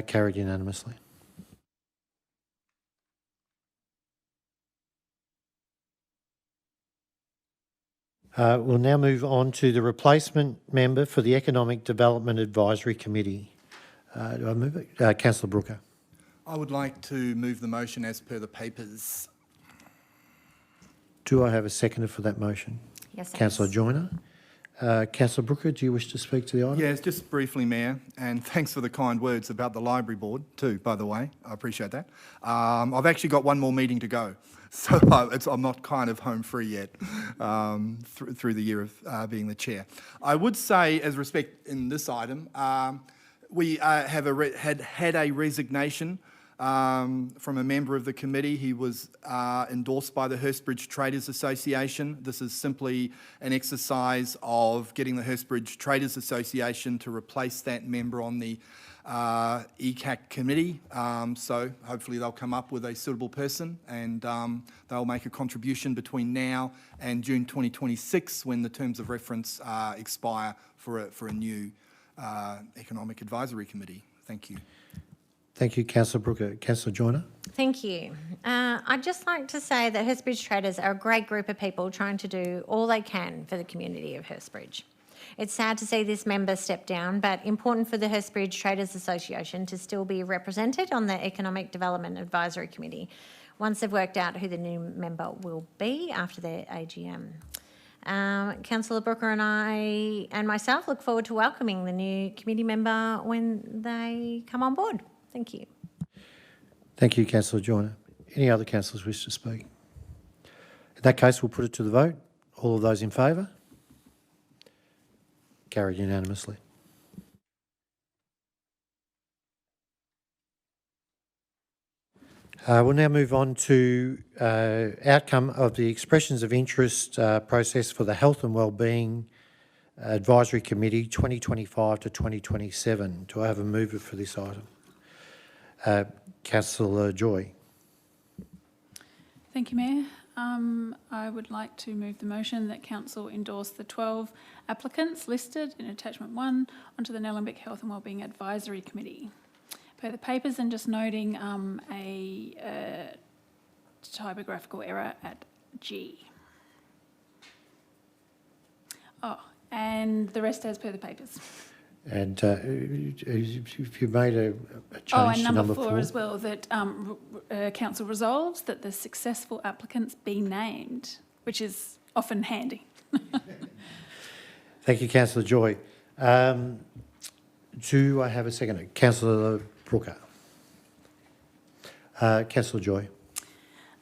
Carried unanimously. We'll now move on to the replacement member for the Economic Development Advisory Committee. Do I move it? Councillor Brooker. I would like to move the motion as per the papers. Do I have a seconder for that motion? Yes, thanks. Councillor Joyner. Councillor Brooker, do you wish to speak to the item? Yes, just briefly, Mayor, and thanks for the kind words about the library board too, by the way. I appreciate that. I've actually got one more meeting to go, so I'm not kind of home free yet through the year of being the chair. I would say, as respect in this item, we have had a resignation from a member of the committee. He was endorsed by the Hurstbridge Traders Association. This is simply an exercise of getting the Hurstbridge Traders Association to replace that member on the ECAC committee. So hopefully they'll come up with a suitable person and they'll make a contribution between now and June 2026 when the terms of reference expire for a new Economic Advisory Committee. Thank you. Thank you, Councillor Brooker. Councillor Joyner. Thank you. I'd just like to say that Hurstbridge Traders are a great group of people trying to do all they can for the community of Hurstbridge. It's sad to see this member step down, but important for the Hurstbridge Traders Association to still be represented on the Economic Development Advisory Committee once they've worked out who the new member will be after their AGM. Councillor Brooker and I and myself look forward to welcoming the new committee member when they come on board. Thank you. Thank you, Councillor Joyner. Any other councillors wish to speak? In that case, we'll put it to the vote. All of those in favour? Carried unanimously. We'll now move on to outcome of the expressions of interest process for the Health and Wellbeing Advisory Committee 2025 to 2027. Do I have a mover for this item? Councillor Joy. Thank you, Mayor. I would like to move the motion that Council endorse the 12 applicants listed in Attachment 1 onto the Nillumbik Health and Wellbeing Advisory Committee. Per the papers, and just noting a typographical error at G. Oh, and the rest as per the papers. And if you made a change and to number number 4 as well, that Council resolves that the successful applicants be named, which is often handy. Thank you, Councillor Joy. Do I have a second? Councillor Brooker. Councillor Joy.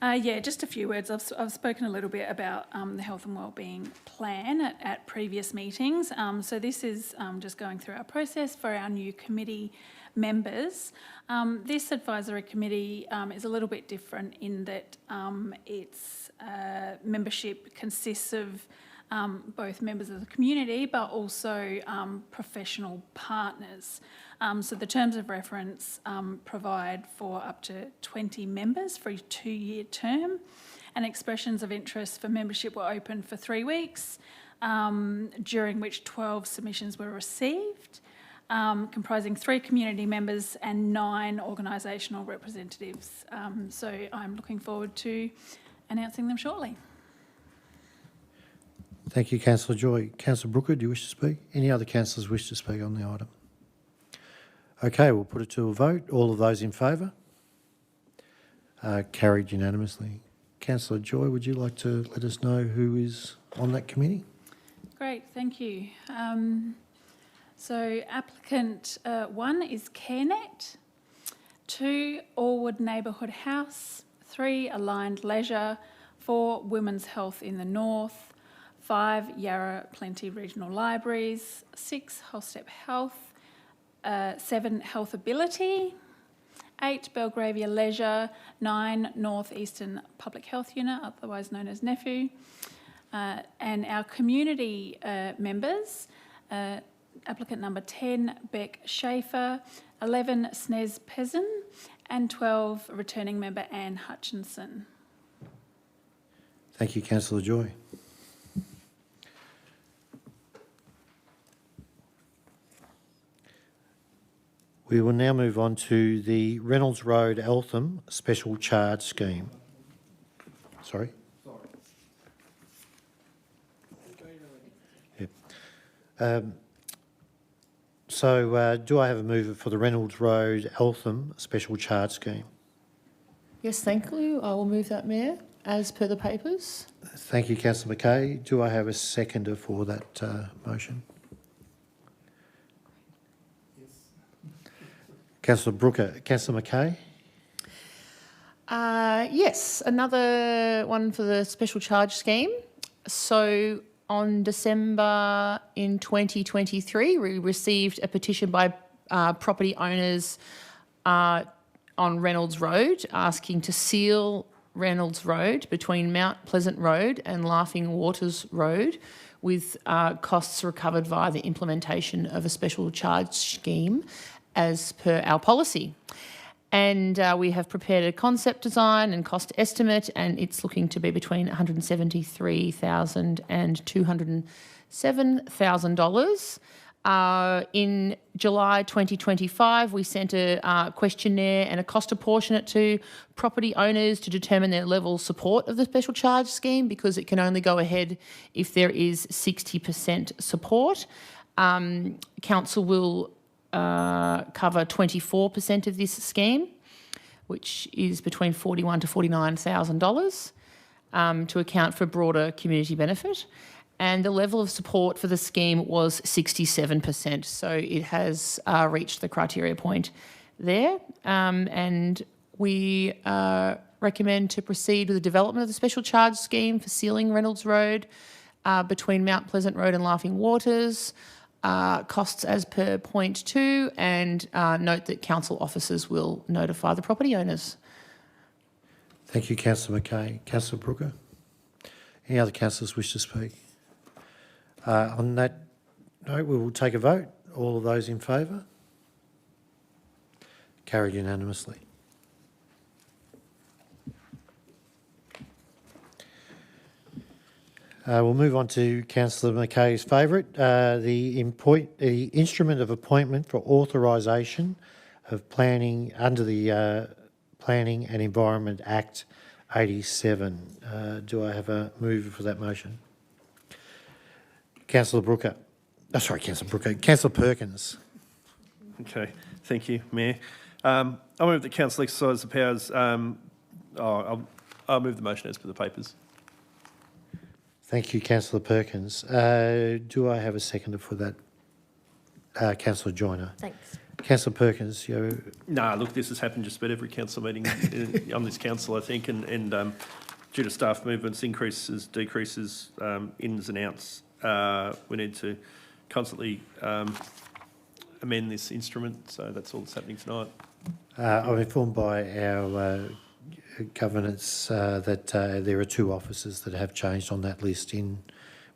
Yeah, just a few words. I've spoken a little bit about the health and wellbeing plan at previous meetings. So this is just going through our process for our new committee members. This advisory committee is a little bit different in that its membership consists of both members of the community but also professional partners. So the terms of reference provide for up to 20 members for a 2-year term, and expressions of interest for membership were open for 3 weeks, during which 12 submissions were received, comprising 3 community members and 9 organisational representatives. So I'm looking forward to announcing them shortly. Thank you, Councillor Joy. Councillor Brooker, do you wish to speak? Any other councillors wish to speak on the item? Okay, we'll put it to a vote. All of those in favour? Carried unanimously. Councillor Joy, would you like to let us know who is on that committee? Great, thank you. So applicant 1 is CareNet, 2 Allwood Neighbourhood House, 3 Aligned Leisure, 4 Women's Health in the North, 5 Yarra Plenty Regional Libraries, 6 Holstep Health, 7 Health Ability, 8 Belgravia Leisure, 9 North Eastern Public Health Unit, otherwise known as NEFU, and our community members, applicant number 10 Beck Schaefer, 11 Snez Pezin, and 12 returning member Anne Hutchinson. Thank you, Councillor Joy. We will now move on to the Reynolds Road Eltham Special Charge Scheme. Sorry? Yep. Do I have a mover for the Reynolds Road Eltham Special Charge Scheme? Yes, thank you. I will move that, Mayor, as per the papers. Thank you, Councillor Mackay. Do I have a seconder for that motion? Councillor Brooker. Councillor Mackay? Yes, another one for the special charge scheme. So on December in 2023, we received a petition by property owners on Reynolds Road asking to seal Reynolds Road between Mount Pleasant Road and Laughing Waters Road with costs recovered via the implementation of a special charge scheme as per our policy. And we have prepared a concept design and cost estimate, and it's looking to be between $173,000 and $207,000. In July 2025, we sent a questionnaire and a cost apportionate to property owners to determine their level of support of the special charge scheme, because it can only go ahead if there is 60% support. Council will cover 24% of this scheme, which is between $41,000 to $49,000, to account for broader community benefit. And the level of support for the scheme was 67%, so it has reached the criteria point there. And we recommend to proceed with the development of the special charge scheme for sealing Reynolds Road between Mount Pleasant Road and Laughing Waters. Costs as per point 2, and note that council officers will notify the property owners. Thank you, Councillor Mackay. Councillor Brooker? Any other councillors wish to speak? On that note, we will take a vote. All of those in favour? Carried unanimously. We'll move on to Councillor Mackay's favourite, the instrument of appointment for authorisation of planning under the Planning and Environment Act 87. Do I have a mover for that motion? Councillor Brooker. Oh, sorry, Councillor Brooker. Councillor Perkins. Okay, thank you, Mayor. I move that council exercise the powers. I'll move the motion as per the papers. Thank you, Councillor Perkins. Do I have a seconder for that? Councillor Joyner. Thanks. Councillor Perkins, Nah, look, this has happened just about every council meeting on this council, I think, and due to staff movements, increases, decreases, ins and outs, we need to constantly amend this instrument, so that's all that's happening tonight. I'm informed by our governance that there are 2 officers that have changed on that list in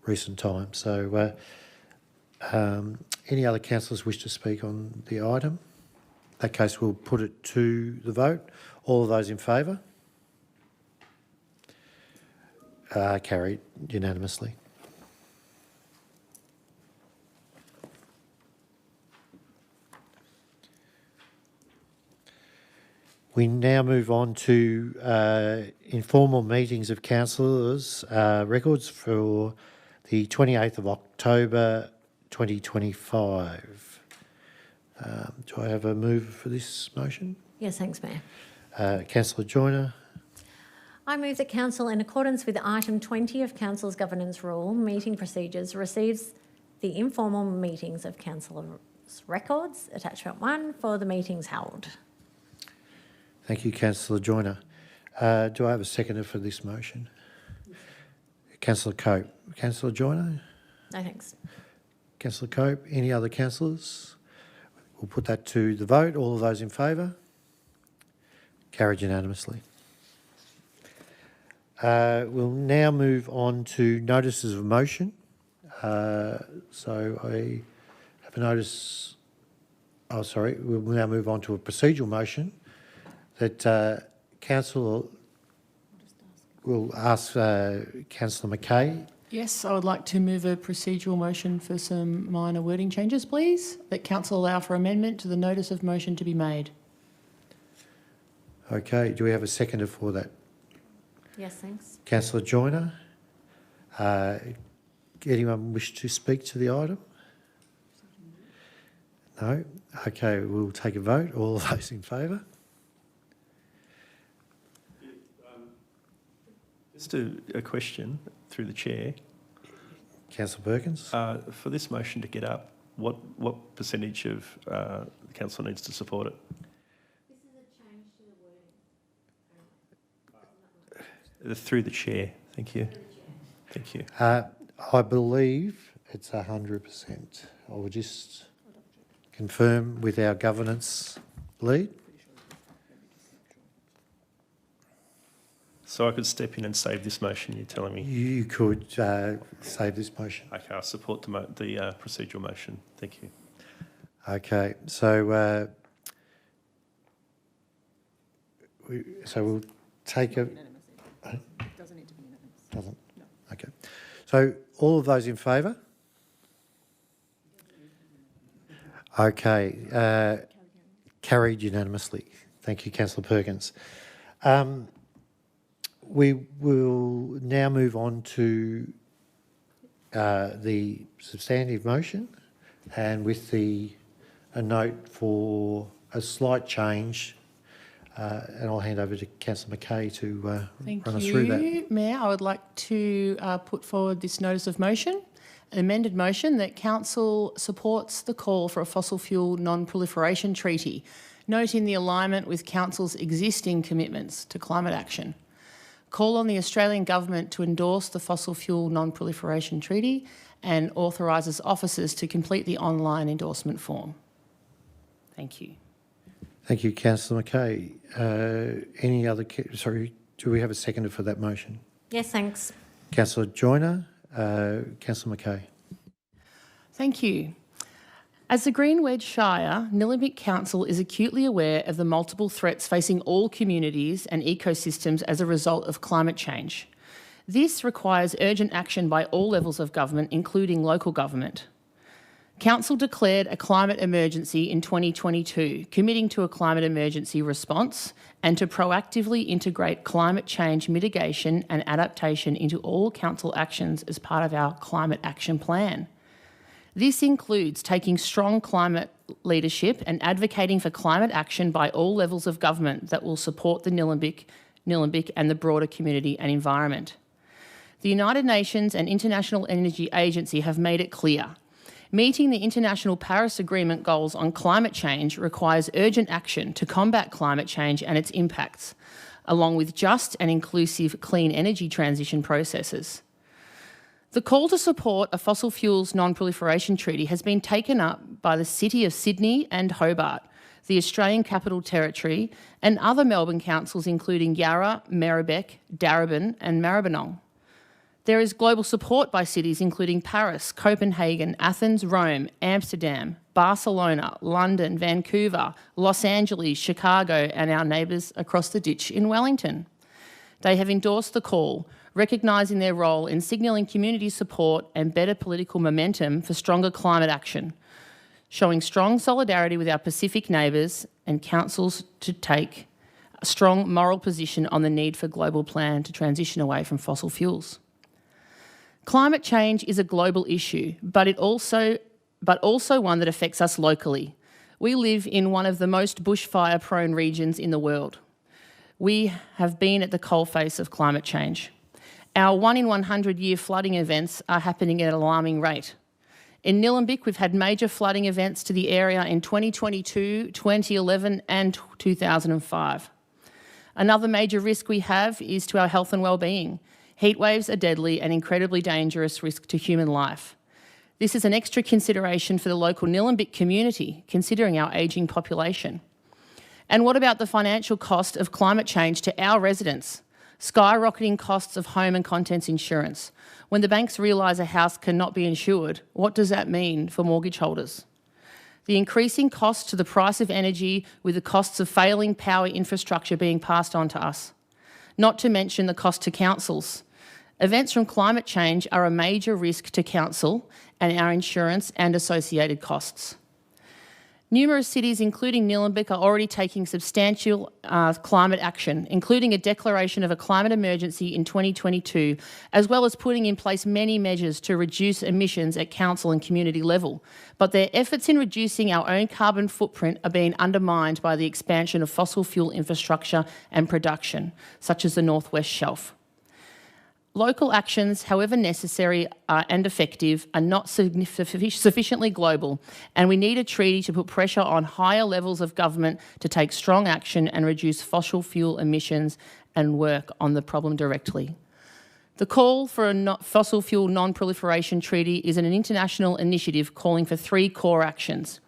recent times. So any other councillors wish to speak on the item? In that case, we'll put it to the vote. All of those in favour? Carried unanimously. We now move on to informal meetings of councillors records for the 28th of October 2025. Do I have a move for this motion? Yes, thanks, Mayor. Councillor Joyner. I move that Council, in accordance with item 20 of Council's Governance Rule, Meeting Procedures, receives the informal meetings of councillors' records, attachment 1, for the meetings held. Thank you, Councillor Joyner. Do I have a seconder for this motion? Councillor Cope. Councillor Joyner? No, thanks. Councillor Cope. Any other councillors? We'll put that to the vote. All of those in favour? Carried unanimously. We'll now move on to notices of motion. So I have a notice. Oh, sorry. We'll now move on to a procedural motion that Council will ask Councillor Mackay. Yes, I would like to move a procedural motion for some minor wording changes, please. That Council allow for amendment to the notice of motion to be made. Okay. Do we have a seconder for that? Yes, thanks. Councillor Joyner. Anyone wish to speak to the item? No? Okay, we'll take a vote. All those in favour? Just a question through the chair. Councillor Perkins. For this motion to get up, what percentage of the council needs to support it? This is a change to the wording. Through the chair. Thank you. Thank you. I believe it's 100%. I will just confirm with our governance lead. So I could step in and save this motion, you're telling me? You could save this motion. Okay, I support the procedural motion. Thank you. Okay, so we'll take a... Doesn't need to be unanimous. Doesn't? No. Okay. So all of those in favour? Okay. Carried unanimously. Thank you, Councillor Perkins. We will now move on to the substantive motion, and with a note for a slight change, and I'll hand over to Councillor Mackay to run us through that. Thank you, Mayor. I would like to put forward this notice of motion, an amended motion that Council supports the call for a fossil fuel non-proliferation treaty, noting the alignment with Council's existing commitments to climate action. Call on the Australian Government to endorse the Fossil Fuel Non-Proliferation Treaty and authorises officers to complete the online endorsement form. Thank you. Thank you, Councillor Mackay. Any other... Sorry, do we have a seconder for that motion? Yes, thanks. Councillor Joyner, Councillor Mackay. Thank you. As the Green Wedge Shire, Nillumbik Council is acutely aware of the multiple threats facing all communities and ecosystems as a result of climate change. This requires urgent action by all levels of government, including local government. Council declared a climate emergency in 2022, committing to a climate emergency response and to proactively integrate climate change mitigation and adaptation into all council actions as part of our Climate Action Plan. This includes taking strong climate leadership and advocating for climate action by all levels of government that will support the Nillumbik and the broader community and environment. The United Nations and International Energy Agency have made it clear Meeting the International Paris Agreement goals on climate change requires urgent action to combat climate change and its impacts, along with just and inclusive clean energy transition processes. The call to support a fossil fuels non-proliferation treaty has been taken up by the City of Sydney and Hobart, the Australian Capital Territory, and other Melbourne councils including Yarra, Meribek, Darebin and Maribyrnong. There is global support by cities including Paris, Copenhagen, Athens, Rome, Amsterdam, Barcelona, London, Vancouver, Los Angeles, Chicago and our neighbours across the ditch in Wellington. They have endorsed the call, recognising their role in signalling community support and better political momentum for stronger climate action, showing strong solidarity with our Pacific neighbours and councils to take a strong moral position on the need for a global plan to transition away from fossil fuels. Climate change is a global issue, but also one that affects us locally. We live in one of the most bushfire-prone regions in the world. We have been at the coalface of climate change. Our 1 in 100 year flooding events are happening at an alarming rate. In Nillumbik, we've had major flooding events to the area in 2022, 2011 and 2005. Another major risk we have is to our health and well-being. Heat waves are deadly and incredibly dangerous risk to human life. This is an extra consideration for the local Nillumbik community, considering our ageing population. And what about the financial cost of climate change to our residents? Skyrocketing costs of home and contents insurance. When the banks realise a house cannot be insured, what does that mean for mortgage holders? The increasing cost to the price of energy with the costs of failing power infrastructure being passed on to us. Not to mention the cost to councils. Events from climate change are a major risk to council and our insurance and associated costs. Numerous cities, including Nillumbik, are already taking substantial climate action, including a declaration of a climate emergency in 2022, as well as putting in place many measures to reduce emissions at council and community level. But their efforts in reducing our own carbon footprint are being undermined by the expansion of fossil fuel infrastructure and production, such as the North West Shelf. Local actions, however necessary and effective, are not sufficiently global, and we need a treaty to put pressure on higher levels of government to take strong action and reduce fossil fuel emissions and work on the problem directly. The call for a fossil fuel non-proliferation treaty is an international initiative calling for 3 core actions.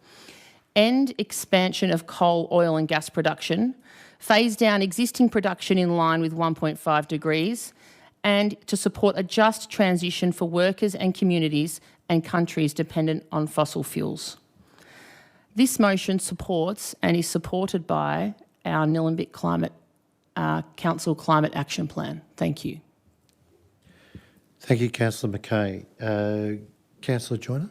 End expansion of coal, oil and gas production, phase down existing production in line with 1.5 degrees, and to support a just transition for workers and communities and countries dependent on fossil fuels. This motion supports and is supported by our Nillumbik Council Climate Action Plan. Thank you. Thank you, Councillor Mackay. Councillor Joyner?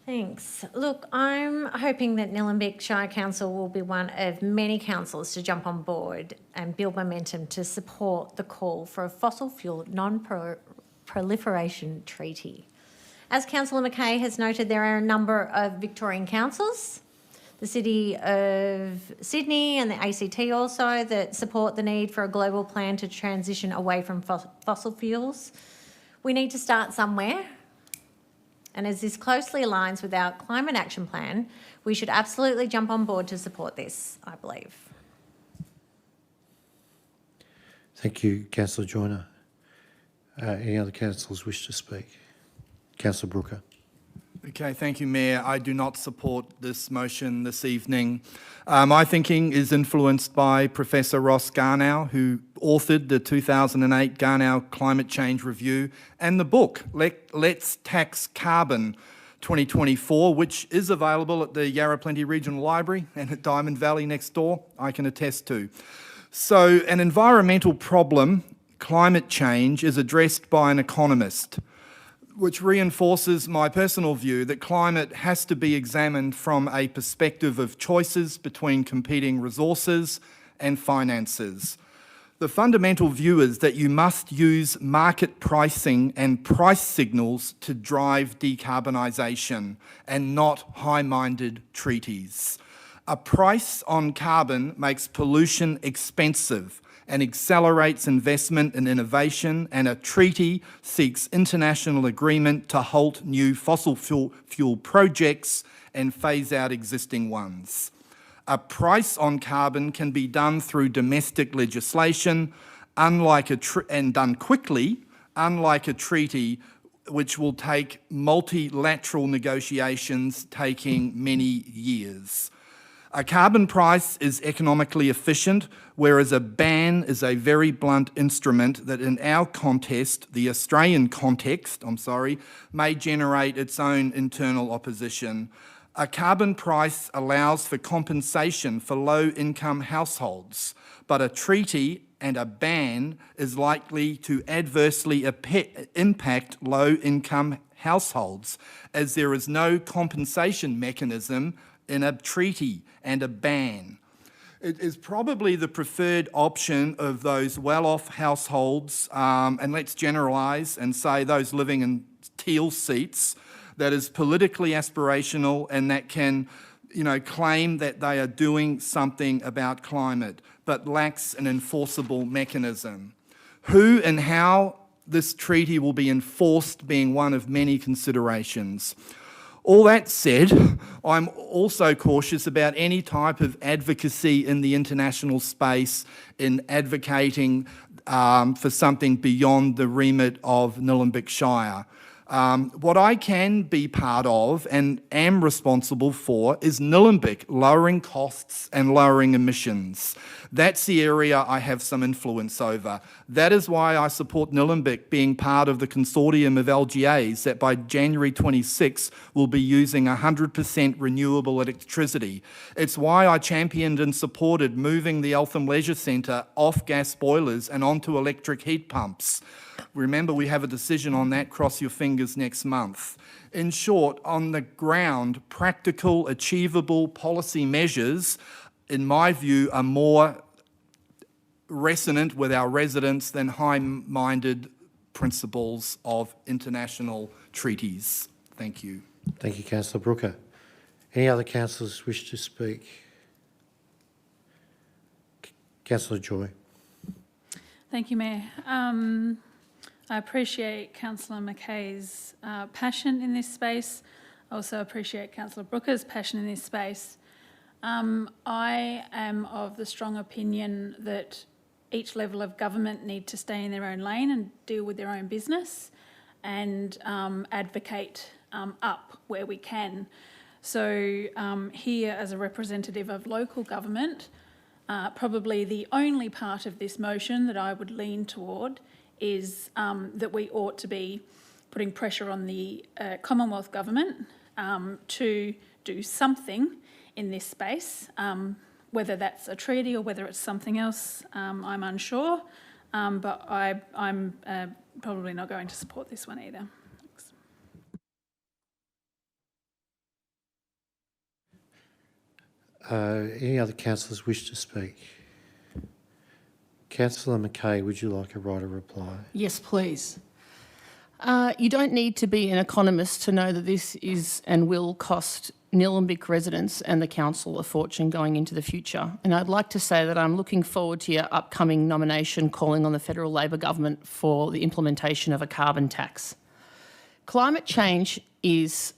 Thanks. Look, I'm hoping that Nillumbik Shire Council will be one of many councils to jump on board and build momentum to support the call for a fossil fuel non-proliferation treaty. As Councillor Mackay has noted, there are a number of Victorian councils, the City of Sydney and the ACT also, that support the need for a global plan to transition away from fossil fuels. We need to start somewhere. And as this closely aligns with our climate action plan, we should absolutely jump on board to support this, I believe. Thank you, Councillor Joyner. Any other councillors wish to speak? Councillor Brooker. Okay, thank you, Mayor. I do not support this motion this evening. My thinking is influenced by Professor Ross Garnow, who authored the 2008 Garnow Climate Change Review and the book, Let's Tax Carbon 2024, which is available at the Yarra Plenty Regional Library and at Diamond Valley next door, I can attest to. So an environmental problem, climate change, is addressed by an economist, which reinforces my personal view that climate has to be examined from a perspective of choices between competing resources and finances. The fundamental view is that you must use market pricing and price signals to drive decarbonisation and not high-minded treaties. A price on carbon makes pollution expensive and accelerates investment in innovation, and a treaty seeks international agreement to halt new fossil fuel projects and phase out existing ones. A price on carbon can be done through domestic legislation, and done quickly, unlike a treaty which will take multilateral negotiations taking many years. A carbon price is economically efficient, whereas a ban is a very blunt instrument that in our context, the Australian context, may generate its own internal opposition. A carbon price allows for compensation for low-income households, but a treaty and a ban is likely to adversely impact low-income households, as there is no compensation mechanism in a treaty and a ban. It is probably the preferred option of those well-off households, and let's generalise and say those living in teal seats, that is politically aspirational and that can, claim that they are doing something about climate, but lacks an enforceable mechanism. Who and how this treaty will be enforced being one of many considerations. All that said, I'm also cautious about any type of advocacy in the international space in advocating for something beyond the remit of Nillumbik Shire. What I can be part of and am responsible for is Nillumbik, lowering costs and lowering emissions. That's the area I have some influence over. That is why I support Nillumbik being part of the consortium of LGAs that by January 26 will be using 100% renewable electricity. It's why I championed and supported moving the Eltham Leisure Centre off gas boilers and onto electric heat pumps. Remember, we have a decision on that, cross your fingers, next month. In short, on the ground, practical, achievable policy measures, in my view, are more resonant with our residents than high-minded principles of international treaties. Thank you. Thank you, Councillor Brooker. Any other councillors wish to speak? Councillor Joy. Thank you, Mayor. I appreciate Councillor Mackay's passion in this space. I also appreciate Councillor Brooker's passion in this space. I am of the strong opinion that each level of government need to stay in their own lane and deal with their own business and advocate up where we can. So here, as a representative of local government, probably the only part of this motion that I would lean toward is that we ought to be putting pressure on the Commonwealth Government to do something in this space, whether that's a treaty or whether it's something else, I'm unsure, but I'm probably not going to support this one either. Thanks. Any other councillors wish to speak? Councillor Mackay, would you like a right of reply? Yes, please. You don't need to be an economist to know that this is and will cost Nillumbik residents and the council a fortune going into the future. And I'd like to say that I'm looking forward to your upcoming nomination calling on the federal Labor government for the implementation of a carbon tax. Climate change is,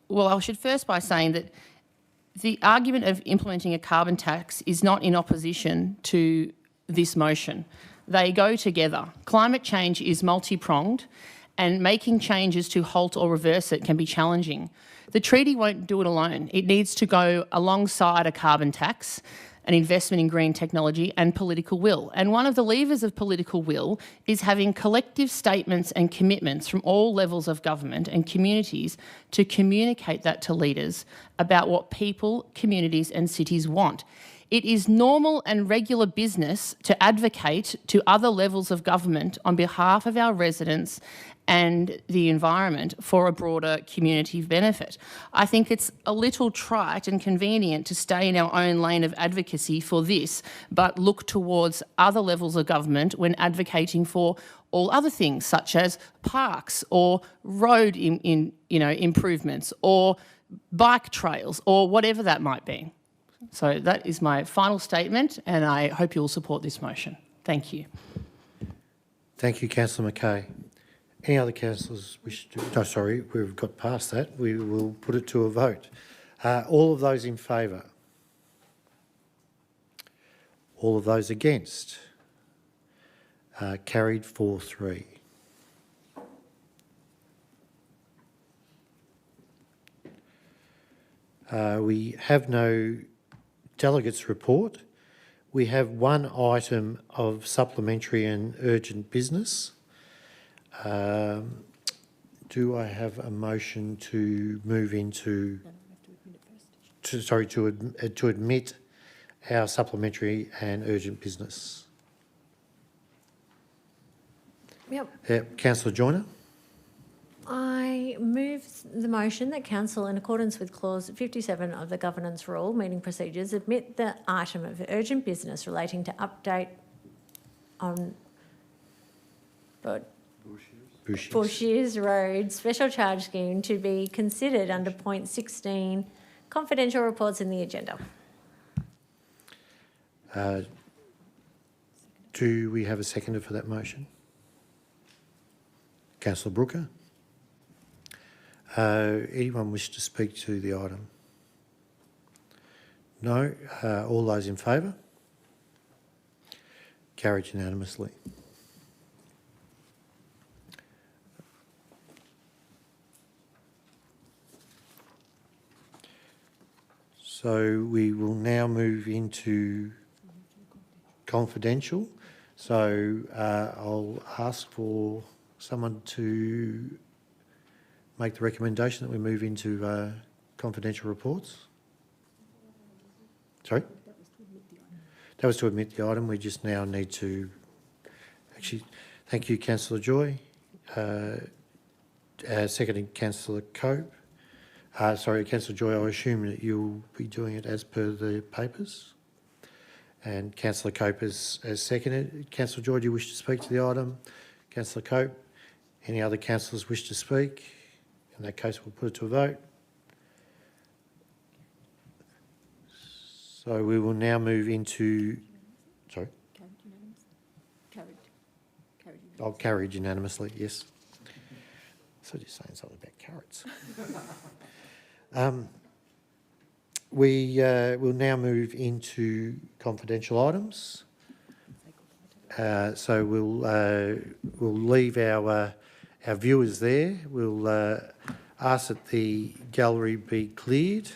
well, I should first by saying that the argument of implementing a carbon tax is not in opposition to this motion. They go together. Climate change is multi-pronged, and making changes to halt or reverse it can be challenging. The treaty won't do it alone. It needs to go alongside a carbon tax, an investment in green technology, and political will. And one of the levers of political will is having collective statements and commitments from all levels of government and communities to communicate that to leaders about what people, communities, and cities want. It is normal and regular business to advocate to other levels of government on behalf of our residents and the environment for a broader community benefit. I think it's a little trite and convenient to stay in our own lane of advocacy for this, but look towards other levels of government when advocating for all other things, such as parks or road improvements or bike trails or whatever that might be. So that is my final statement, and I hope you will support this motion. Thank you. Thank you, Councillor Mackay. Any other councillors wish to... No, sorry, we've got past that. We will put it to a vote. All of those in favour? All of those against? Carried 4-3. We have no delegates report. We have one item of supplementary and urgent business. Do I have a motion to move into... to admit our supplementary and urgent business? Yep. Councillor Joyner? I move the motion that council, in accordance with clause 57 of the governance rule, meeting procedures, admit the item of urgent business relating to update on Bushes Road Special Charge Scheme to be considered under point 16, confidential reports in the agenda. Do we have a seconder for that motion? Councillor Brooker? Anyone wish to speak to the item? No? All those in favour? Carried unanimously. So we will now move into confidential. So I'll ask for someone to make the recommendation that we move into confidential reports. Sorry? That was to admit the item. We just now need to... Actually, thank you, Councillor Joy. Seconding Councillor Cope. Sorry, Councillor Joy, I assume that you'll be doing it as per the papers. And Councillor Cope has seconded. Councillor Joy, do you wish to speak to the item? Councillor Cope, any other councillors wish to speak? In that case, we'll put it to a vote. So we will now move into... Sorry? Carried unanimously, yes. So just saying something about carrots. We will now move into confidential items. So we'll leave our viewers there. We'll ask that the gallery be cleared.